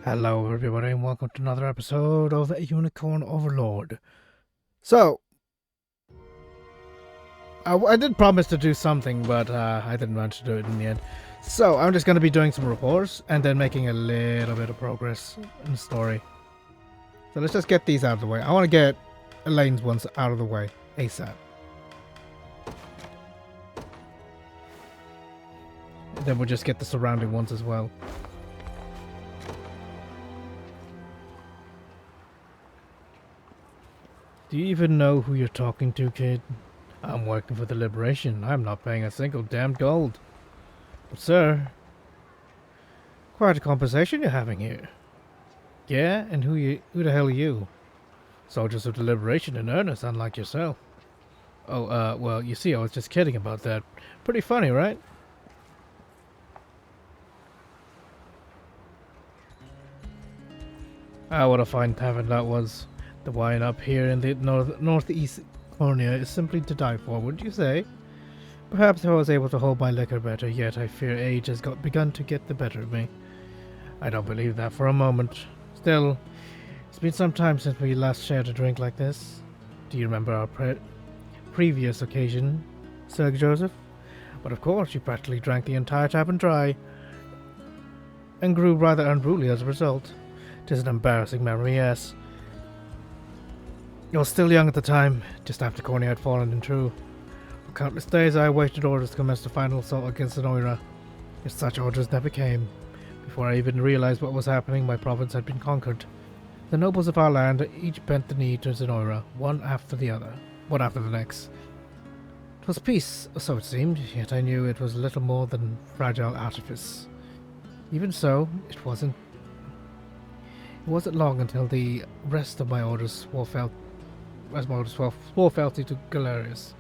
Hello, everybody, and welcome to another episode of Unicorn Overlord. So, I did promise to do something, but I didn't manage to do it in the end. So, I'm just going to be doing some reports and then making a little bit of progress in the story. So, let's just get these out of the way. I want to get Elaine's ones out of the way ASAP. And then we'll just get the surrounding ones as well. Do you even know who you're talking to, kid? I'm working for the Liberation. I'm not paying a single damn gold. But, sir, quite a conversation you're having here. Yeah, and who the hell are you? Soldiers of the Liberation in earnest, unlike yourself. Oh, well, you see, I was just kidding about that. Pretty funny, right? Ah, what a fine tavern that was. The wine up here in the northeast corner is simply to die for, wouldn't you say? Perhaps if I was able to hold my liquor better, yet I fear age has begun to get the better of me. I don't believe that for a moment. Still, it's been some time since we last shared a drink like this. Do you remember our previous occasion, Sir Joseph? But of course, you practically drank the entire tavern dry, and grew rather unruly as a result. 'Tis an embarrassing memory, yes. You were still young at the time, just after Corny had fallen in true. For countless days I awaited orders to commence the final assault against the Noira, yet such orders never came. Before I even realized what was happening, my province had been conquered. The nobles of our land each bent the knee to Zenoira, one after the next. 'Twas peace, or so it seemed, yet I knew it was little more than fragile artifice. Even so, it wasn't long until the rest of my orders swore fealty to Galerius.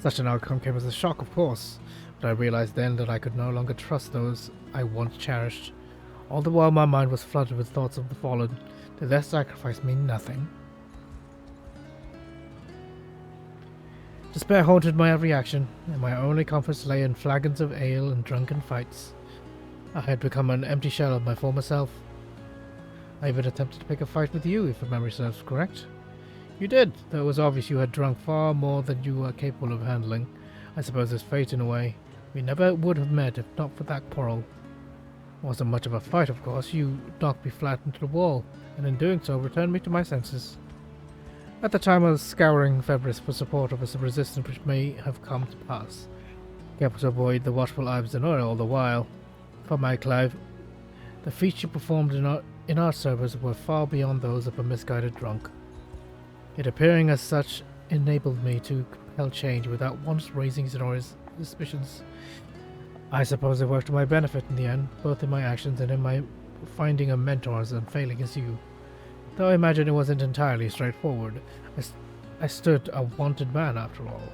Such an outcome came as a shock, of course, but I realized then that I could no longer trust those I once cherished. All the while my mind was flooded with thoughts of the fallen. Did their sacrifice mean nothing? Despair haunted my every action, and my only comforts lay in flagons of ale and drunken fights. I had become an empty shell of my former self. I even attempted to pick a fight with you, if memory serves correct. You did, though it was obvious you had drunk far more than you were capable of handling. I suppose it's fate in a way. We never would have met if not for that quarrel. It wasn't much of a fight, of course. You knocked me flat into the wall, and in doing so returned me to my senses. At the time I was scouring Febris for support of a resistance which may have come to pass. Careful to avoid the watchful eyes of Zenora all the while. For my Clive, the feats you performed in our service were far beyond those of a misguided drunk. Yet appearing as such enabled me to compel change without once raising Zenora's suspicions. I suppose it worked to my benefit in the end, both in my actions and in my finding a mentor as unfailing as you. Though I imagine it wasn't entirely straightforward. I stood a wanted man after all.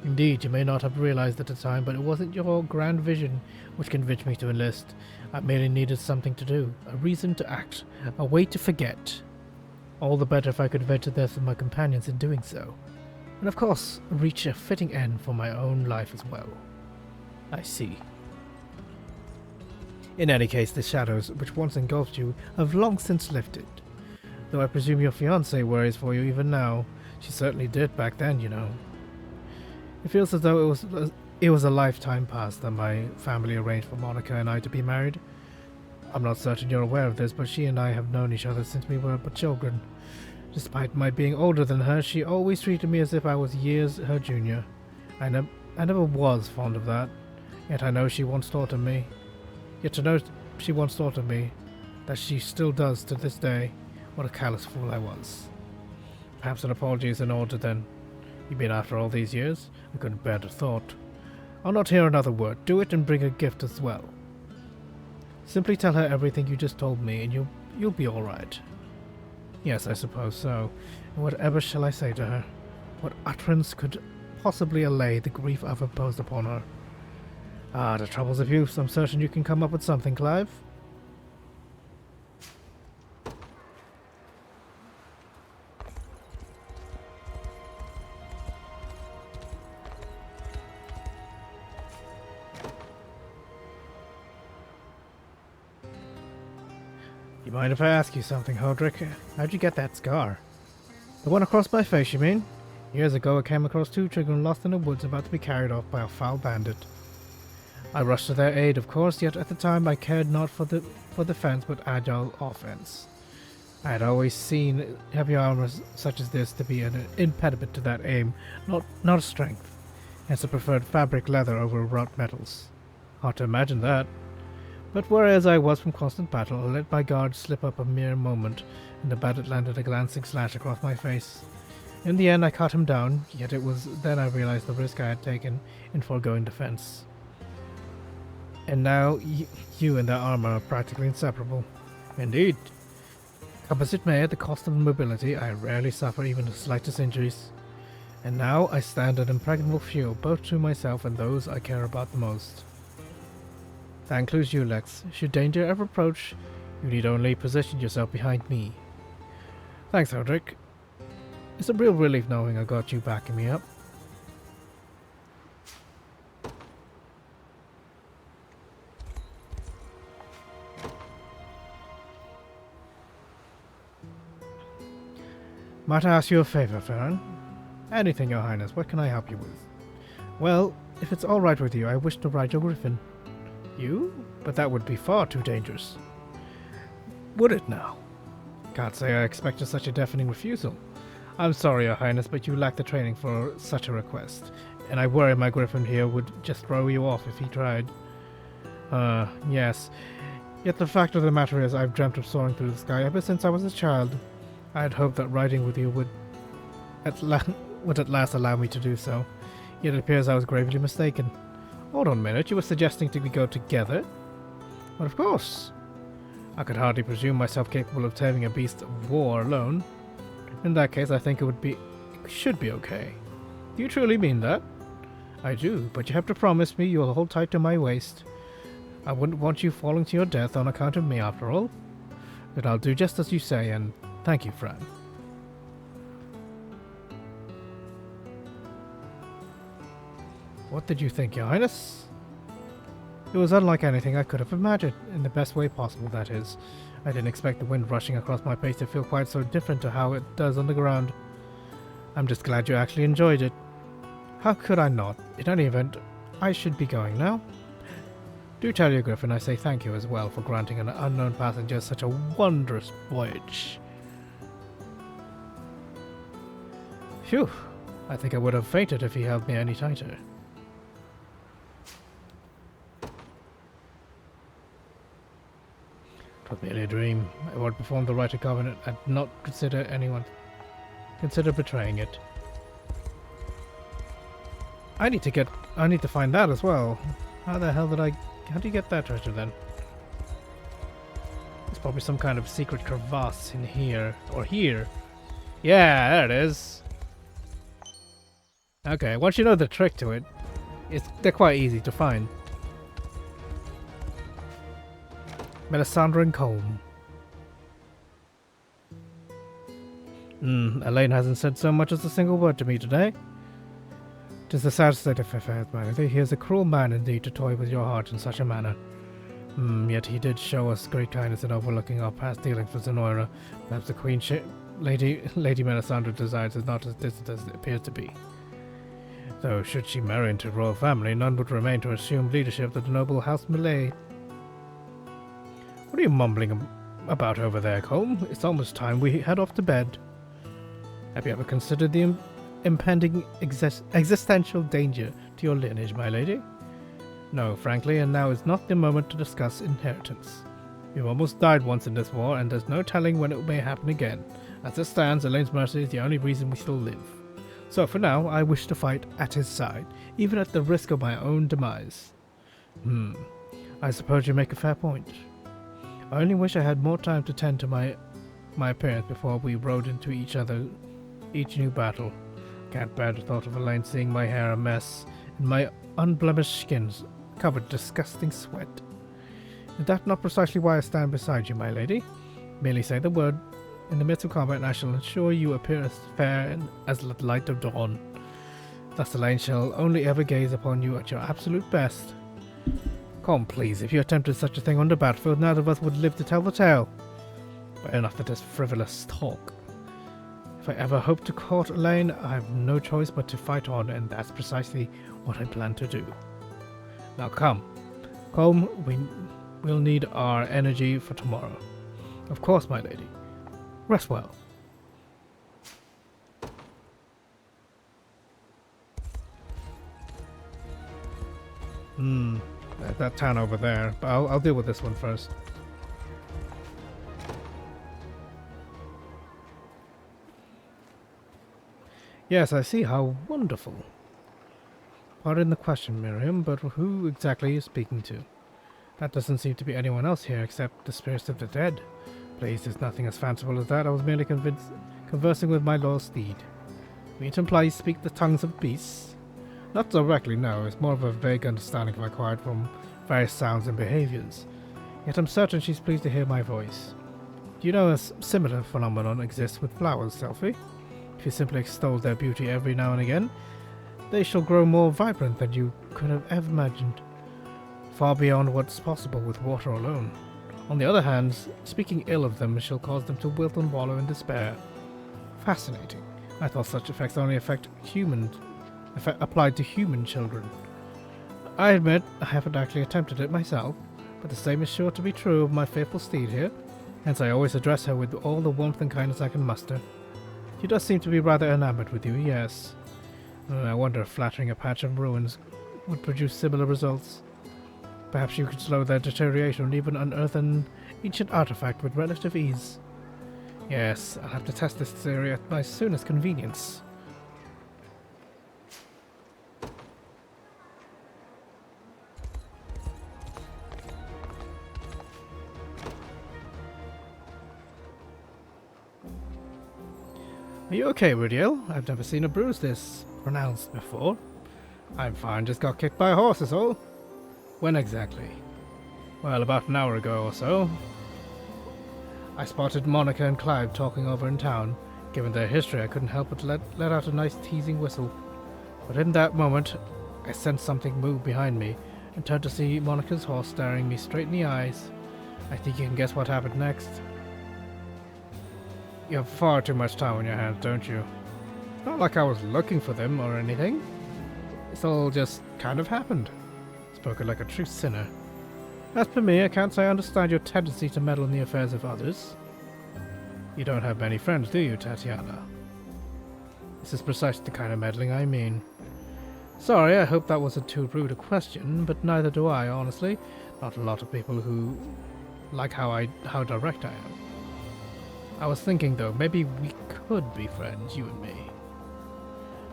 Indeed, you may not have realized at the time, but it wasn't your grand vision which convinced me to enlist. I merely needed something to do, a reason to act, a way to forget. All the better if I could avenge the death of my companions in doing so. And of course, reach a fitting end for my own life as well. I see. In any case, the shadows which once engulfed you have long since lifted. Though I presume your fiancée worries for you even now. She certainly did back then, you know. It feels as though it was a lifetime past that my family arranged for Monica and I to be married. I'm not certain you're aware of this, but she and I have known each other since we were but children. Despite my being older than her, she always treated me as if I was years her junior. I never was fond of that. Yet I know she once thought of me. That she still does to this day. What a callous fool I was. Perhaps an apology is in order then. You mean after all these years? I couldn't bear the thought. I'll not hear another word. Do it and bring a gift as well. Simply tell her everything you just told me and you'll be all right. Yes, I suppose so. And whatever shall I say to her? What utterance could possibly allay the grief I've imposed upon her? Ah, the troubles of youth. I'm certain you can come up with something, Clive. You mind if I ask you something, Hodrick? How'd you get that scar? The one across my face, you mean? Years ago I came across two children lost in the woods about to be carried off by a foul bandit. I rushed to their aid, of course, yet at the time I cared not for defense but agile offense. I had always seen heavy armor such as this to be an impediment to that aim, not a strength. Hence I preferred fabric leather over wrought metals. Hard to imagine that. But whereas I was from constant battle, I let my guard slip up a mere moment, and the bandit landed a glancing slash across my face. In the end I cut him down, yet it was then I realized the risk I had taken in foregoing defense. And now you and that armor are practically inseparable. Indeed. Come as it may, at the cost of mobility, I rarely suffer even the slightest injuries. And now I stand an impregnable shield both to myself and those I care about the most. That includes you, Lex. Should danger ever approach, you need only position yourself behind me. Thanks, Hodrick. It's a real relief knowing I got you backing me up. Might I ask you a favor, Farron? Anything, Your Highness. What can I help you with? Well, if it's all right with you, I wish to ride your griffin. You? But that would be far too dangerous. Would it now? Can't say I expected such a deafening refusal. I'm sorry, Your Highness, but you lack the training for such a request, and I worry my griffin here would just throw you off if he tried. Yes. Yet the fact of the matter is I've dreamt of soaring through the sky ever since I was a child. I had hoped that riding with you would at last allow me to do so, yet it appears I was gravely mistaken. Hold on a minute, you were suggesting we go together? Well, of course. I could hardly presume myself capable of taming a beast of war alone. In that case, I think it should be okay. Do you truly mean that? I do, but you have to promise me you'll hold tight to my waist. I wouldn't want you falling to your death on account of me, after all. But I'll do just as you say, and thank you, Fran. What did you think, Your Highness? It was unlike anything I could have imagined, in the best way possible, that is. I didn't expect the wind rushing across my face to feel quite so different to how it does on the ground. I'm just glad you actually enjoyed it. How could I not? In any event, I should be going now. Do tell your griffin I say thank you as well for granting an unknown passenger such a wondrous voyage. Phew, I think I would have fainted if he held me any tighter. It was merely a dream. I would perform the rite of covenant and not consider betraying it. I need to find that as well. How do you get that treasure then? There's probably some kind of secret crevasse in here. Or here. Yeah, there it is. Okay, once you know the trick to it, they're quite easy to find. Melisandre comb. Elaine hasn't said so much as a single word to me today. 'Tis a sad state of affairs, my lady. He is a cruel man indeed to toy with your heart in such a manner. Yet he did show us great kindness in overlooking our past dealings with Zenora. Perhaps the Queen Lady Melisandre desires is not as distant as it appears to be. Though should she marry into the royal family, none would remain to assume leadership of the noble House Millet. What are you mumbling about over there, Colm? It's almost time we head off to bed. Have you ever considered the impending existential danger to your lineage, my lady? No, frankly, and now is not the moment to discuss inheritance. You've almost died once in this war, and there's no telling when it may happen again. As it stands, Elaine's mercy is the only reason we still live. So for now, I wish to fight at his side, even at the risk of my own demise. I suppose you make a fair point. I only wish I had more time to tend to my appearance before we rode into each new battle. Can't bear the thought of Elaine seeing my hair a mess, and my unblemished skin covered in disgusting sweat. Is that not precisely why I stand beside you, my lady? Merely say the word in the midst of combat, and I shall ensure you appear as fair as the light of dawn. Thus Elaine shall only ever gaze upon you at your absolute best. Come, please, if you attempted such a thing on the battlefield, none of us would live to tell the tale. But enough of this frivolous talk. If I ever hope to court Elaine, I have no choice but to fight on, and that's precisely what I plan to do. Now come. Come, we'll need our energy for tomorrow. Of course, my lady. Rest well. That town over there, but I'll deal with this one first. Yes, I see. How wonderful. Pardon the question, Miriam, but who exactly are you speaking to? That doesn't seem to be anyone else here except the spirits of the dead. Please, there's nothing as fanciful as that. I was merely conversing with my loyal steed. You mean to imply you speak the tongues of beasts? Not directly, no. It's more of a vague understanding I've acquired from various sounds and behaviors. Yet I'm certain she's pleased to hear my voice. Do you know a similar phenomenon exists with flowers, Selphie? If you simply extol their beauty every now and again, they shall grow more vibrant than you could have ever imagined, far beyond what's possible with water alone. On the other hand, speaking ill of them shall cause them to wilt and wallow in despair. Fascinating. I thought such effects only applied to human children. I admit I haven't actually attempted it myself, but the same is sure to be true of my faithful steed here, hence I always address her with all the warmth and kindness I can muster. She does seem to be rather enamored with you, yes. I wonder if flattering a patch of ruins would produce similar results. Perhaps you could slow their deterioration and even unearth an ancient artifact with relative ease. Yes, I'll have to test this theory at my soonest convenience. Are you okay, Rudiel? I've never seen a bruise this pronounced before. I'm fine, just got kicked by a horse is all. When exactly? Well, about an hour ago or so. I spotted Monica and Clive talking over in town. Given their history, I couldn't help but let out a nice teasing whistle. But in that moment, I sensed something move behind me and turned to see Monica's horse staring me straight in the eyes. I think you can guess what happened next. You have far too much time on your hands, don't you? Not like I was looking for them or anything. It's all just kind of happened. Spoken like a true sinner. As for me, I can't say I understand your tendency to meddle in the affairs of others. You don't have many friends, do you, Tatiana? This is precisely the kind of meddling I mean. Sorry, I hope that wasn't too rude a question, but neither do I, honestly. Not a lot of people who like how direct I am. I was thinking, though, maybe we could be friends, you and me.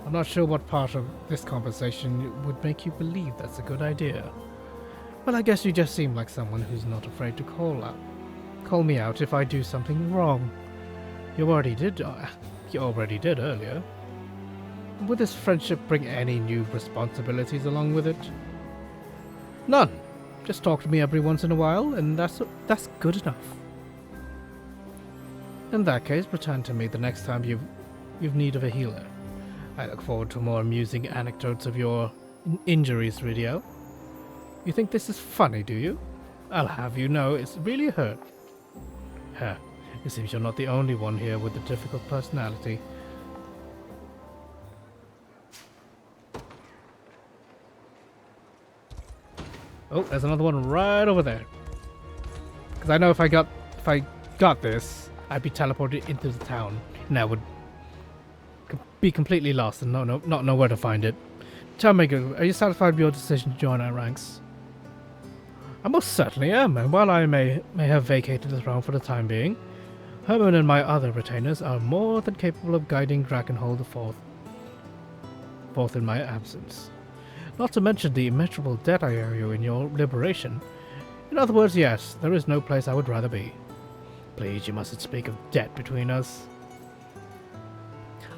I'm not sure what part of this conversation would make you believe that's a good idea. But I guess you just seem like someone who's not afraid to call me out if I do something wrong. You already did earlier. Would this friendship bring any new responsibilities along with it? None. Just talk to me every once in a while, and that's good enough. In that case, pretend to me the next time you've need of a healer. I look forward to more amusing anecdotes of your injuries, Ridio. You think this is funny, do you? I'll have you know it's really hurt. It seems you're not the only one here with a difficult personality. Oh, there's another one right over there. Because I know if I got this, I'd be teleported into the town, and I would be completely lost and not know where to find it. Tell me, are you satisfied with your decision to join our ranks? I most certainly am, and while I may have vacated the throne for the time being, Herman and my other retainers are more than capable of guiding Dragonhold forth in my absence. Not to mention the immeasurable debt I owe you in your liberation. In other words, yes, there is no place I would rather be. Please, you mustn't speak of debt between us.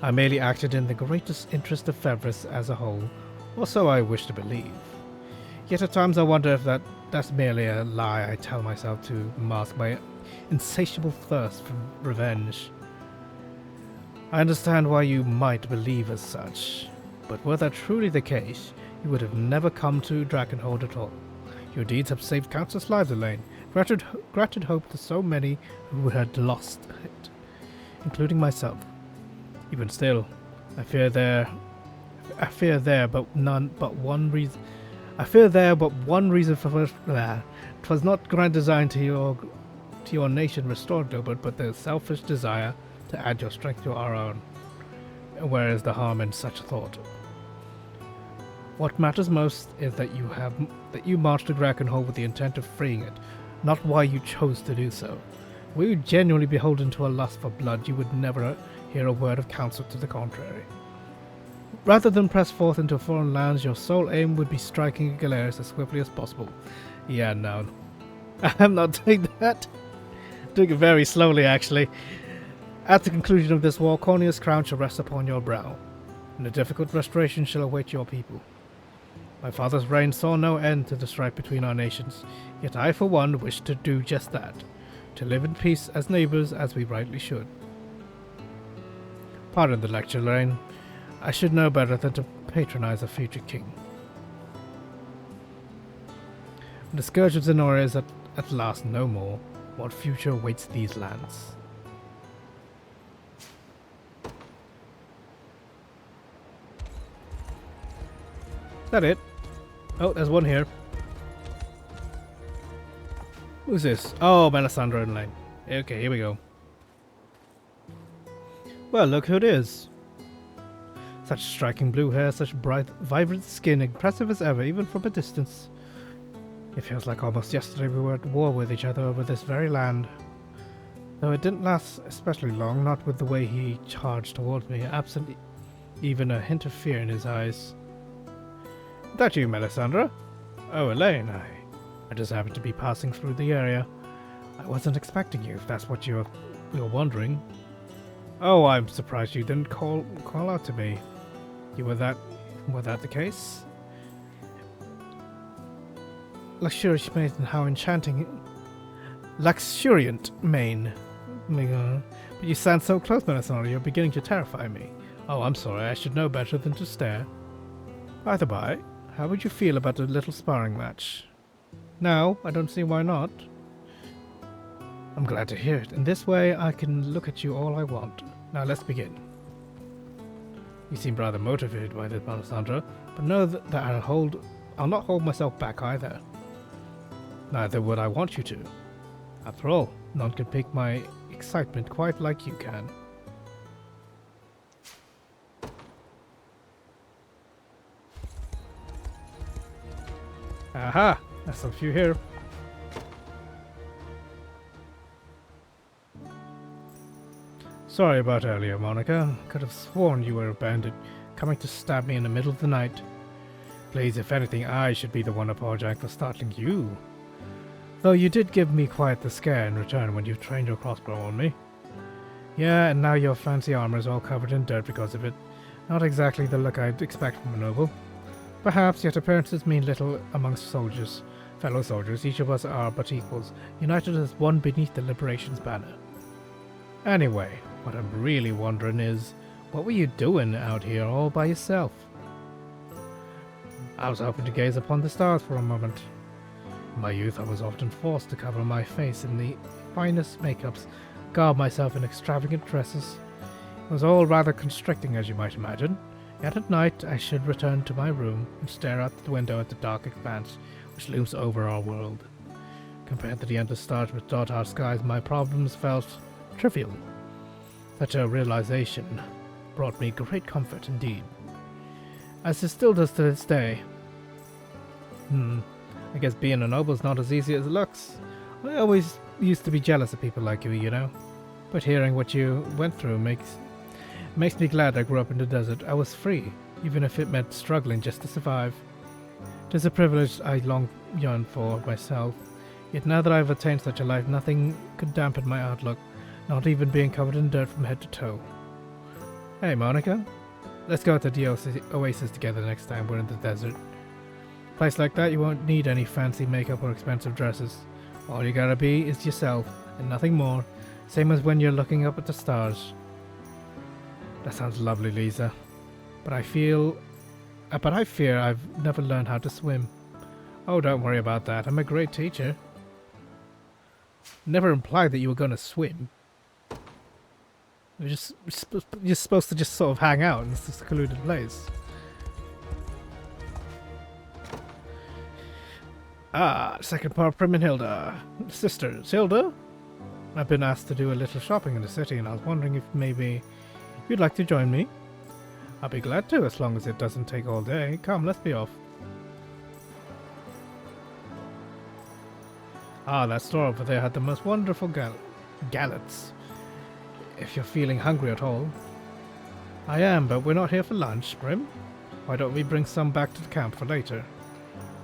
I merely acted in the greatest interest of Fevris as a whole, or so I wish to believe. Yet at times I wonder if that's merely a lie I tell myself to mask my insatiable thirst for revenge. I understand why you might believe as such, but were that truly the case, you would have never come to Dragonhold at all. Your deeds have saved countless lives, Elaine, granted hope to so many who had lost it, including myself. Even still, I fear there but one reason for it. 'Twas not grand design to your nation restored, Gilbert, but the selfish desire to add your strength to our own. Where is the harm in such a thought? What matters most is that you marched to Brackenhole with the intent of freeing it, not why you chose to do so. Were you genuinely beholden to a lust for blood, you would never hear a word of counsel to the contrary. Rather than press forth into foreign lands, your sole aim would be striking Galeras as swiftly as possible. Yeah, no. I'm not doing that. Doing it very slowly, actually. At the conclusion of this war, Cornea's crown shall rest upon your brow, and a difficult restoration shall await your people. My father's reign saw no end to the strife between our nations, yet I for one wish to do just that, to live in peace as neighbours as we rightly should. Pardon the lecture, Lorraine. I should know better than to patronize a future king. The scourge of Zenora is at last no more. What future awaits these lands? Is that it? Oh, there's one here. Who's this? Oh, Melisandre and Lane. Okay, here we go. Well, look who it is. Such striking blue hair, such bright, vibrant skin, impressive as ever, even from a distance. It feels like almost yesterday we were at war with each other over this very land. Though it didn't last especially long, not with the way he charged towards me, absent even a hint of fear in his eyes. That you, Melisandre? Oh, Elaine, I just happened to be passing through the area. I wasn't expecting you, if that's what you're wondering. Oh, I'm surprised you didn't call out to me. Were that the case? Luxurious maiden, how enchanting. Luxuriant main. But you stand so close, Melisandre, you're beginning to terrify me. Oh, I'm sorry, I should know better than to stare. By the by, how would you feel about a little sparring match? No, I don't see why not. I'm glad to hear it. In this way, I can look at you all I want. Now let's begin. You seem rather motivated by this, Melisandre, but know that I'll not hold myself back either. Neither would I want you to. After all, none can pique my excitement quite like you can. Aha! That's a few here. Sorry about earlier, Monica. Could have sworn you were a bandit, coming to stab me in the middle of the night. Please, if anything, I should be the one apologizing for startling you. Though you did give me quite the scare in return when you trained your crossbow on me. Yeah, and now your fancy armor is all covered in dirt because of it. Not exactly the look I'd expect from a noble. Perhaps, yet appearances mean little amongst soldiers. Fellow soldiers, each of us are but equals, united as one beneath the Liberation's banner. Anyway, what I'm really wondering is, what were you doing out here all by yourself? I was hoping to gaze upon the stars for a moment. In my youth, I was often forced to cover my face in the finest makeups, garb myself in extravagant dresses. It was all rather constricting, as you might imagine. Yet at night, I should return to my room and stare out the window at the dark expanse which looms over our world. Compared to the endless stars which dot our skies, my problems felt trivial. Such a realization brought me great comfort indeed, as it still does to this day. I guess being a noble's not as easy as it looks. I always used to be jealous of people like you know. But hearing what you went through makes me glad I grew up in the desert. I was free, even if it meant struggling just to survive. It is a privilege I long yearned for myself. Yet now that I have attained such a life, nothing could dampen my outlook, not even being covered in dirt from head to toe. Hey, Monica. Let's go to the oasis together next time we're in the desert. A place like that, you won't need any fancy makeup or expensive dresses. All you gotta be is yourself, and nothing more. Same as when you're looking up at the stars. That sounds lovely, Lisa. But I fear I've never learned how to swim. Oh, don't worry about that. I'm a great teacher. Never implied that you were going to swim. You're supposed to just sort of hang out in this secluded place. Ah, second part of Primhenhilda. Sisters, Hilda? I've been asked to do a little shopping in the city, and I was wondering if maybe you'd like to join me. I'll be glad to, as long as it doesn't take all day. Come, let's be off. Ah, that store over there had the most wonderful gallets. If you're feeling hungry at all. I am, but we're not here for lunch, Prim. Why don't we bring some back to the camp for later?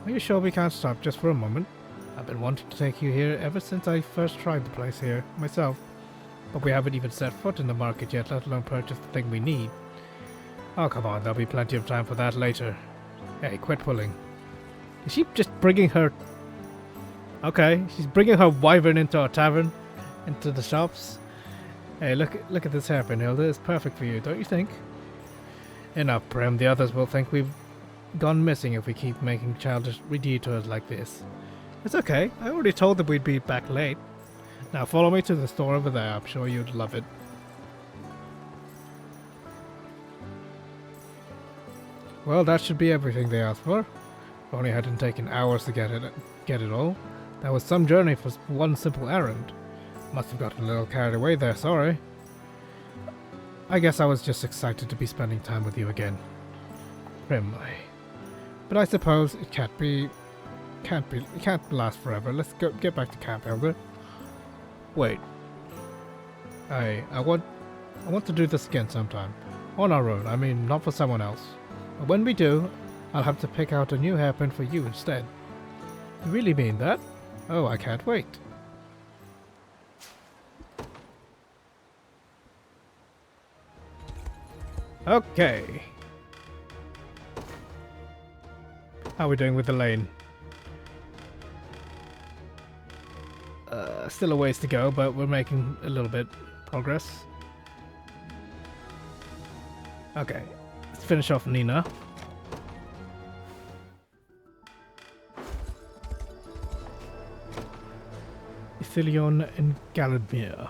Are you sure we can't stop just for a moment? I've been wanting to take you here ever since I first tried the place here, myself. But we haven't even set foot in the market yet, let alone purchase the thing we need. Oh, come on, there'll be plenty of time for that later. Hey, quit pulling. Is she just bringing her... Okay, she's bringing her wyvern into our tavern, into the shops. Hey, look at this hairpin, Hilda. It's perfect for you, don't you think? Enough, Prim. The others will think we've gone missing if we keep making childish detours like this. It's okay. I already told them we'd be back late. Now follow me to the store over there. I'm sure you'd love it. Well, that should be everything they asked for. If only it hadn't taken hours to get it all. That was some journey for one simple errand. Must have gotten a little carried away there, sorry. I guess I was just excited to be spending time with you again. Prim, but I suppose it it can't last forever. Let's get back to camp, Hilda. Wait. I want to do this again sometime. On our own, I mean, not for someone else. But when we do, I'll have to pick out a new hairpin for you instead. You really mean that? Oh, I can't wait. Okay. How are we doing with the lane? Still a ways to go, but we're making a little bit progress. Okay, let's finish off Nina. Ithilion and Galadmir.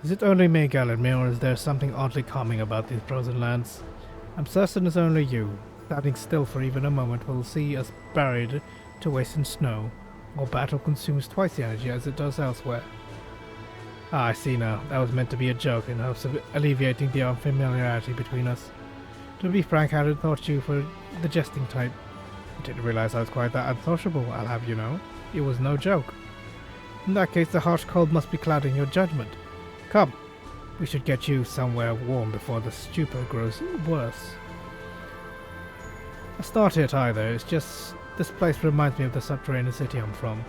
Is it only me, Galadmir, or is there something oddly calming about these frozen lands? I'm certain it's only you. Standing still for even a moment will see us buried to waste in snow, or battle consumes twice the energy as it does elsewhere. Ah, I see now. That was meant to be a joke in hopes of alleviating the unfamiliarity between us. To be frank, I had thought you for the jesting type. I didn't realize I was quite that unsociable, I'll have you know. It was no joke. In that case, the harsh cold must be clouding your judgment. Come, we should get you somewhere warm before the stupor grows worse. It's not it either, it's just this place reminds me of the subterranean city I'm from.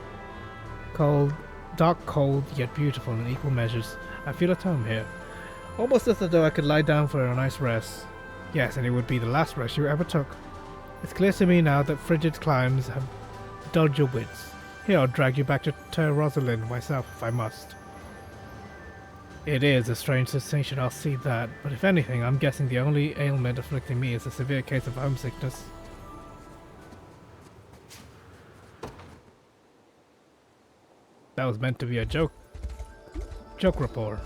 Cold, dark cold, yet beautiful in equal measures. I feel at home here. Almost as though I could lie down for a nice rest. Yes, and it would be the last rest you ever took. It's clear to me now that frigid climes have dulled your wits. Here, I'll drag you back to Ter Rosalind myself if I must. It is a strange sensation, I'll see that, but if anything, I'm guessing the only ailment afflicting me is a severe case of homesickness. That was meant to be a joke. Joke rapport.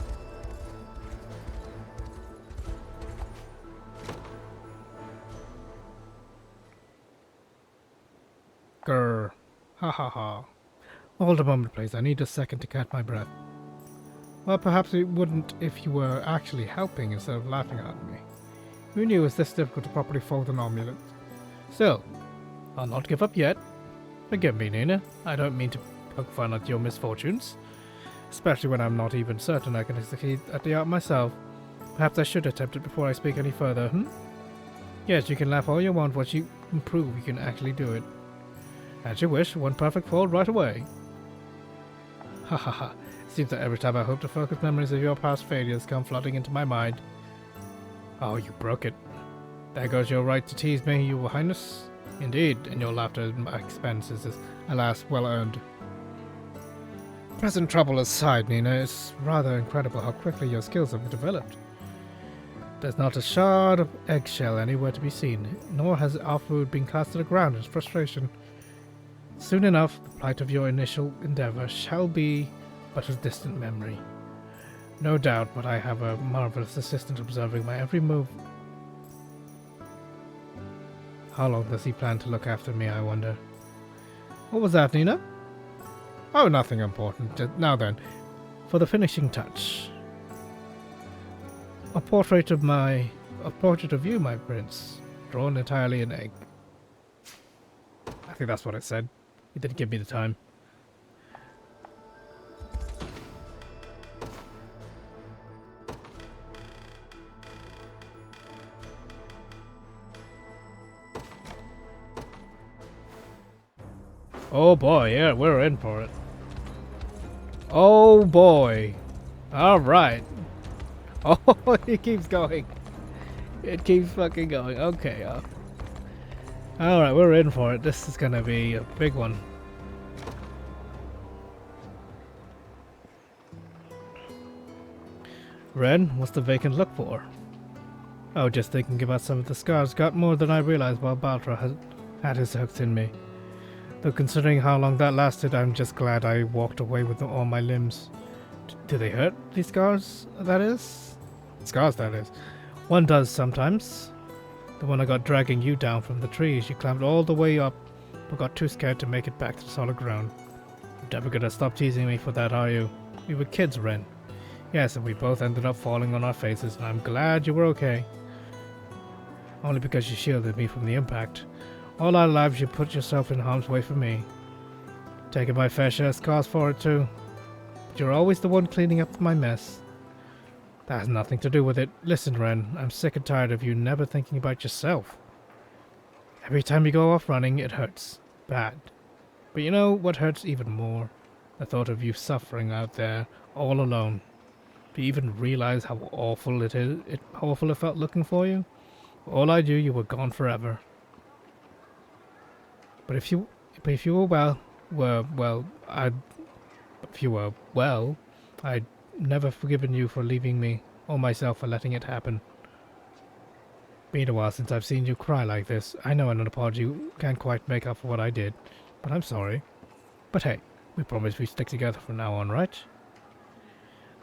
Grr. Ha ha ha. Hold a moment, please. I need a second to catch my breath. Well, perhaps it wouldn't if you were actually helping instead of laughing at me. Who knew it was this difficult to properly fold an omelette? Still, I'll not give up yet. Forgive me, Nina. I don't mean to poke fun at your misfortunes. Especially when I'm not even certain I can succeed at the art myself. Perhaps I should attempt it before I speak any further, Yes, you can laugh all you want once you can prove you can actually do it. As you wish, one perfect fold right away. Ha ha ha. Seems that every time I hope to focus, memories of your past failures come flooding into my mind. Oh, you broke it. There goes your right to tease me, your highness. Indeed, and your laughter at my expenses is, alas, well earned. Present trouble aside, Nina, it's rather incredible how quickly your skills have developed. There's not a shard of eggshell anywhere to be seen, nor has our food been cast to the ground in frustration. Soon enough, the plight of your initial endeavor shall be but a distant memory. No doubt, but I have a marvelous assistant observing my every move. How long does he plan to look after me, I wonder? What was that, Nina? Oh, nothing important. Now then, for the finishing touch. A portrait of you, my prince, drawn entirely in ink. I think that's what it said. He didn't give me the time. Oh boy, yeah, we're in for it. Oh boy. Alright. Oh, it keeps going. It keeps fucking going. Okay, alright, we're in for it. This is gonna be a big one. Ren, what's the vacant look for? Oh, just thinking about some of the scars. Got more than I realized while Baltra had his hooks in me. Though considering how long that lasted, I'm just glad I walked away with all my limbs. Do they hurt, these scars, that is? Scars, that is. One does sometimes. The one I got dragging you down from the trees. You climbed all the way up, but got too scared to make it back to the solid ground. You're never gonna stop teasing me for that, are you? We were kids, Ren. Yes, and we both ended up falling on our faces, and I'm glad you were okay. Only because you shielded me from the impact. All our lives you put yourself in harm's way for me. Taking my fair share of scars for it too. But you're always the one cleaning up my mess. That has nothing to do with it. Listen, Ren, I'm sick and tired of you never thinking about yourself. Every time you go off running, it hurts. Bad. But you know what hurts even more? The thought of you suffering out there, all alone. Do you even realize how awful it is? How awful it felt looking for you? All I knew, you were gone forever. But if you were I'd never forgiven you for leaving me, or myself for letting it happen. Been a while since I've seen you cry like this. I know an apology can't quite make up for what I did, but I'm sorry. But hey, we promised we'd stick together from now on, right?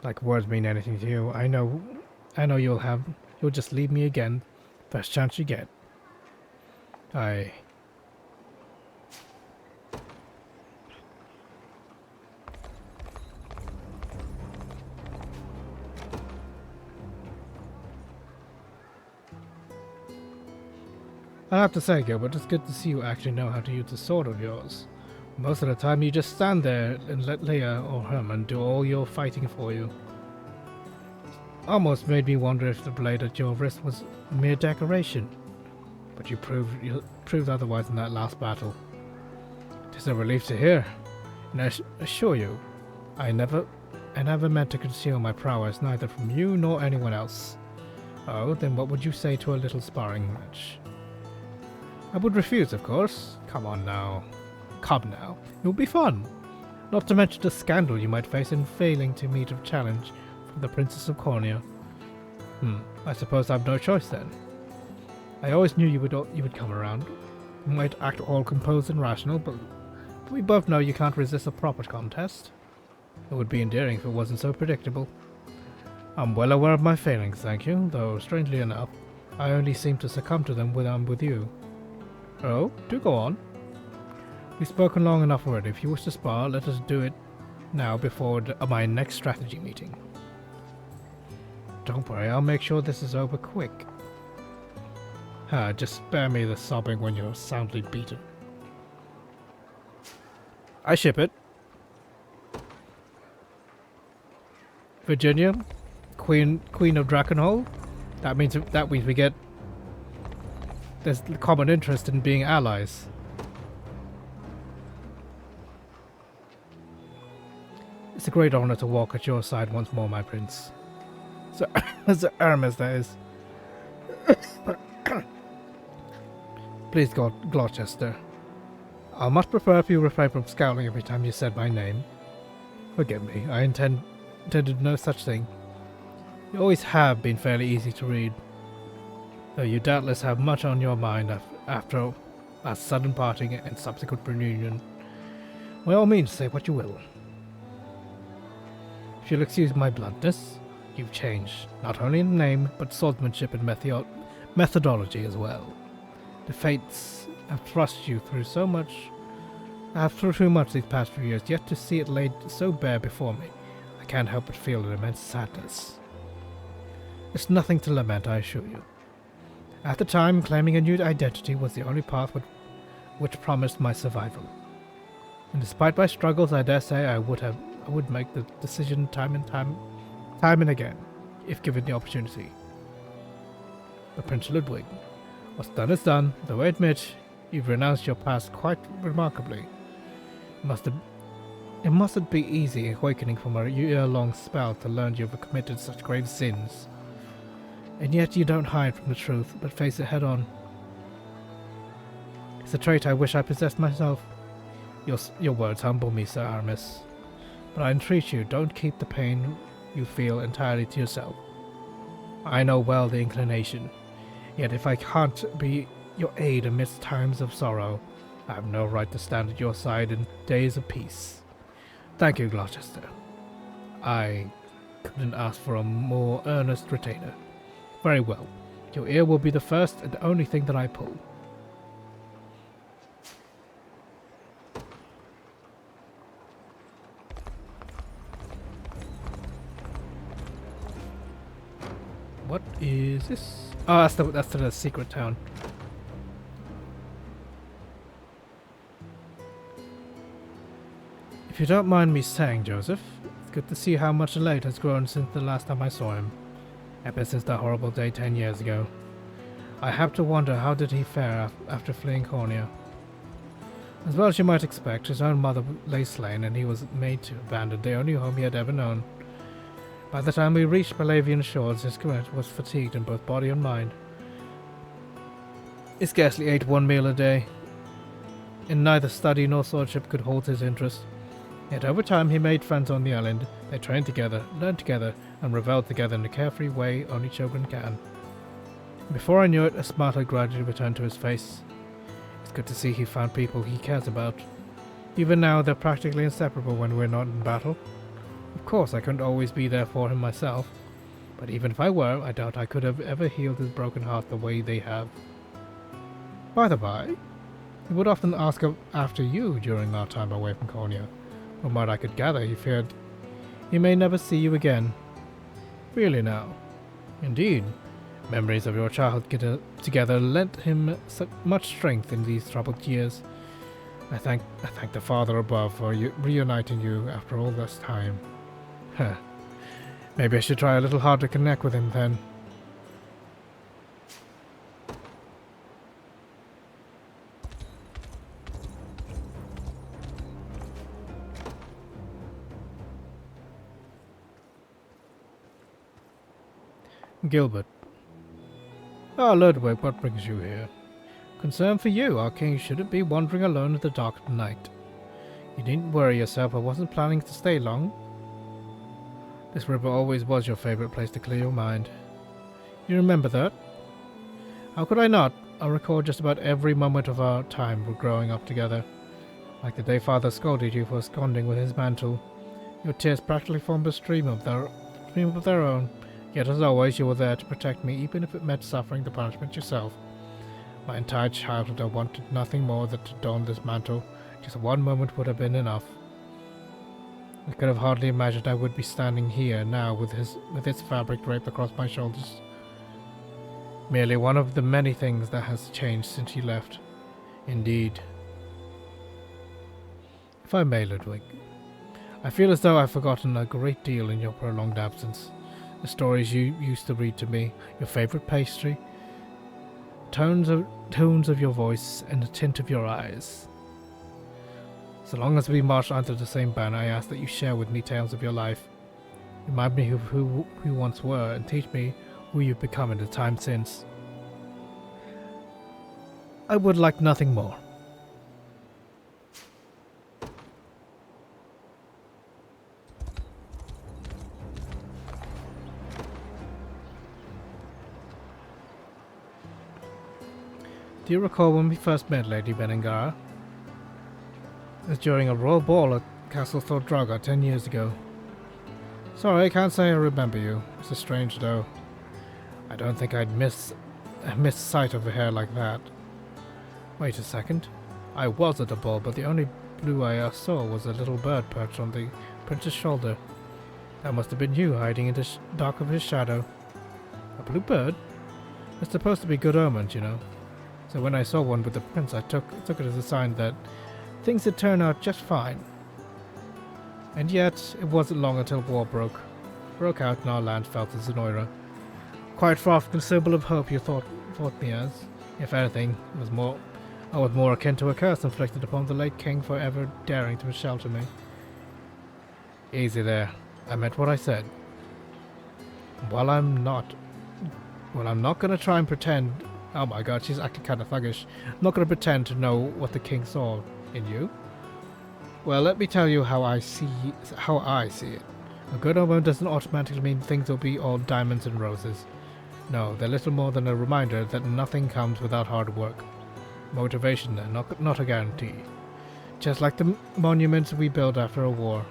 Like words mean anything to you. I know you'll just leave me again, first chance you get. I have to say, Gilbert, it's good to see you actually know how to use the sword of yours. Most of the time you just stand there and let Leia or Herman do all your fighting for you. Almost made me wonder if the blade at your wrist was mere decoration. But you proved otherwise in that last battle. It is a relief to hear, and I assure you, I never meant to conceal my prowess neither from you nor anyone else. Oh, then what would you say to a little sparring match? I would refuse, of course. Come now. It will be fun. Not to mention the scandal you might face in failing to meet a challenge from the Princess of Cornea. I suppose I've no choice then. I always knew you would come around. You might act all composed and rational, but we both know you can't resist a proper contest. It would be endearing if it wasn't so predictable. I'm well aware of my failings, thank you, though strangely enough, I only seem to succumb to them when I'm with you. Oh, do go on. We've spoken long enough already. If you wish to spar, let us do it now before my next strategy meeting. Don't worry, I'll make sure this is over quick. Just spare me the sobbing when you're soundly beaten. I ship it. Virginia, Queen of Drakenhole. That means we get. There's common interest in being allies. It's a great honor to walk at your side once more, my prince. So, Sir Aramis, that is. Please, Gloucester. I much prefer if you refrain from scowling every time you said my name. Forgive me, I intended no such thing. You always have been fairly easy to read. Though you doubtless have much on your mind after our sudden parting and subsequent reunion. By all means, say what you will. If you'll excuse my bluntness, you've changed, not only in name, but swordsmanship and methodology as well. The fates have thrust you through so much. I have through too much these past few years, yet to see it laid so bare before me, I can't help but feel an immense sadness. It's nothing to lament, I assure you. At the time, claiming a new identity was the only path which promised my survival. And despite my struggles, I dare say I would make the decision time and again, if given the opportunity. But Prince Ludwig, what's done is done, though I admit you've renounced your past quite remarkably. It mustn't be easy awakening from a year-long spell to learn you've committed such grave sins. And yet you don't hide from the truth, but face it head-on. It's a trait I wish I possessed myself. Your words humble me, Sir Aramis. But I entreat you, don't keep the pain you feel entirely to yourself. I know well the inclination, yet if I can't be your aid amidst times of sorrow, I have no right to stand at your side in days of peace. Thank you, Gloucester. I couldn't ask for a more earnest retainer. Very well. Your ear will be the first and only thing that I pull. What is this? Oh, that's the secret town. If you don't mind me saying, Joseph, it's good to see how much the lad has grown since the last time I saw him. Ever since that horrible day 10 years ago. I have to wonder how did he fare after fleeing Cornea. As well as you might expect, his own mother lay slain and he was made to abandon the only home he had ever known. By the time we reached Malavian shores, his spirit was fatigued in both body and mind. He scarcely ate one meal a day, and neither study nor swordship could hold his interest. Yet over time he made friends on the island. They trained together, learned together, and reveled together in the carefree way only children can. Before I knew it, a smile had gradually returned to his face. It's good to see he found people he cares about. Even now, they're practically inseparable when we're not in battle. Of course, I couldn't always be there for him myself, but even if I were, I doubt I could have ever healed his broken heart the way they have. By the by, he would often ask after you during our time away from Cornea. From what I could gather, he feared he may never see you again. Really now? Indeed. Memories of your childhood together lent him much strength in these troubled years. I thank the Father above for reuniting you after all this time. Huh. Maybe I should try a little hard to connect with him then. Gilbert. Ah, Ludwig, what brings you here? Concern for you, our king shouldn't be wandering alone in the dark of the night. You needn't worry yourself, I wasn't planning to stay long. This river always was your favorite place to clear your mind. You remember that? How could I not? I recall just about every moment of our time growing up together. Like the day Father scolded you for absconding with his mantle. Your tears practically formed a stream of their own. Yet as always, you were there to protect me, even if it meant suffering the punishment yourself. My entire childhood I wanted nothing more than to don this mantle. Just one moment would have been enough. I could have hardly imagined I would be standing here now with its fabric draped across my shoulders. Merely one of the many things that has changed since you left. Indeed. If I may, Ludwig, I feel as though I've forgotten a great deal in your prolonged absence. The stories you used to read to me, your favourite pastry, tones of your voice, and the tint of your eyes. So long as we march under the same banner, I ask that you share with me tales of your life. Remind me of who you once were, and teach me who you've become in the time since. I would like nothing more. Do you recall when we first met, Lady Benengara? It was during a royal ball at Castle Thor Draga 10 years ago. Sorry, I can't say I remember you. It's strange though. I don't think I'd miss sight of a hair like that. Wait a second. I was at the ball, but the only blue I saw was a little bird perched on the prince's shoulder. That must have been you, hiding in the dark of his shadow. A blue bird? It's supposed to be good omens, you know. So when I saw one with the prince, I took it as a sign that things had turned out just fine. And yet, it wasn't long until war broke out and our land fell to Zenoira. Quite far from the symbol of hope you thought me as. If anything, I was more akin to a curse inflicted upon the late king for ever daring to shelter me. Easy there. I meant what I said. While I'm not gonna try and pretend. Oh my god, she's acting kind of thuggish. I'm not gonna pretend to know what the king saw in you. Well, let me tell you how I see it. A good omen doesn't automatically mean things will be all diamonds and roses. No, they're little more than a reminder that nothing comes without hard work. Motivation then, not a guarantee. Just like the monuments we build after a war.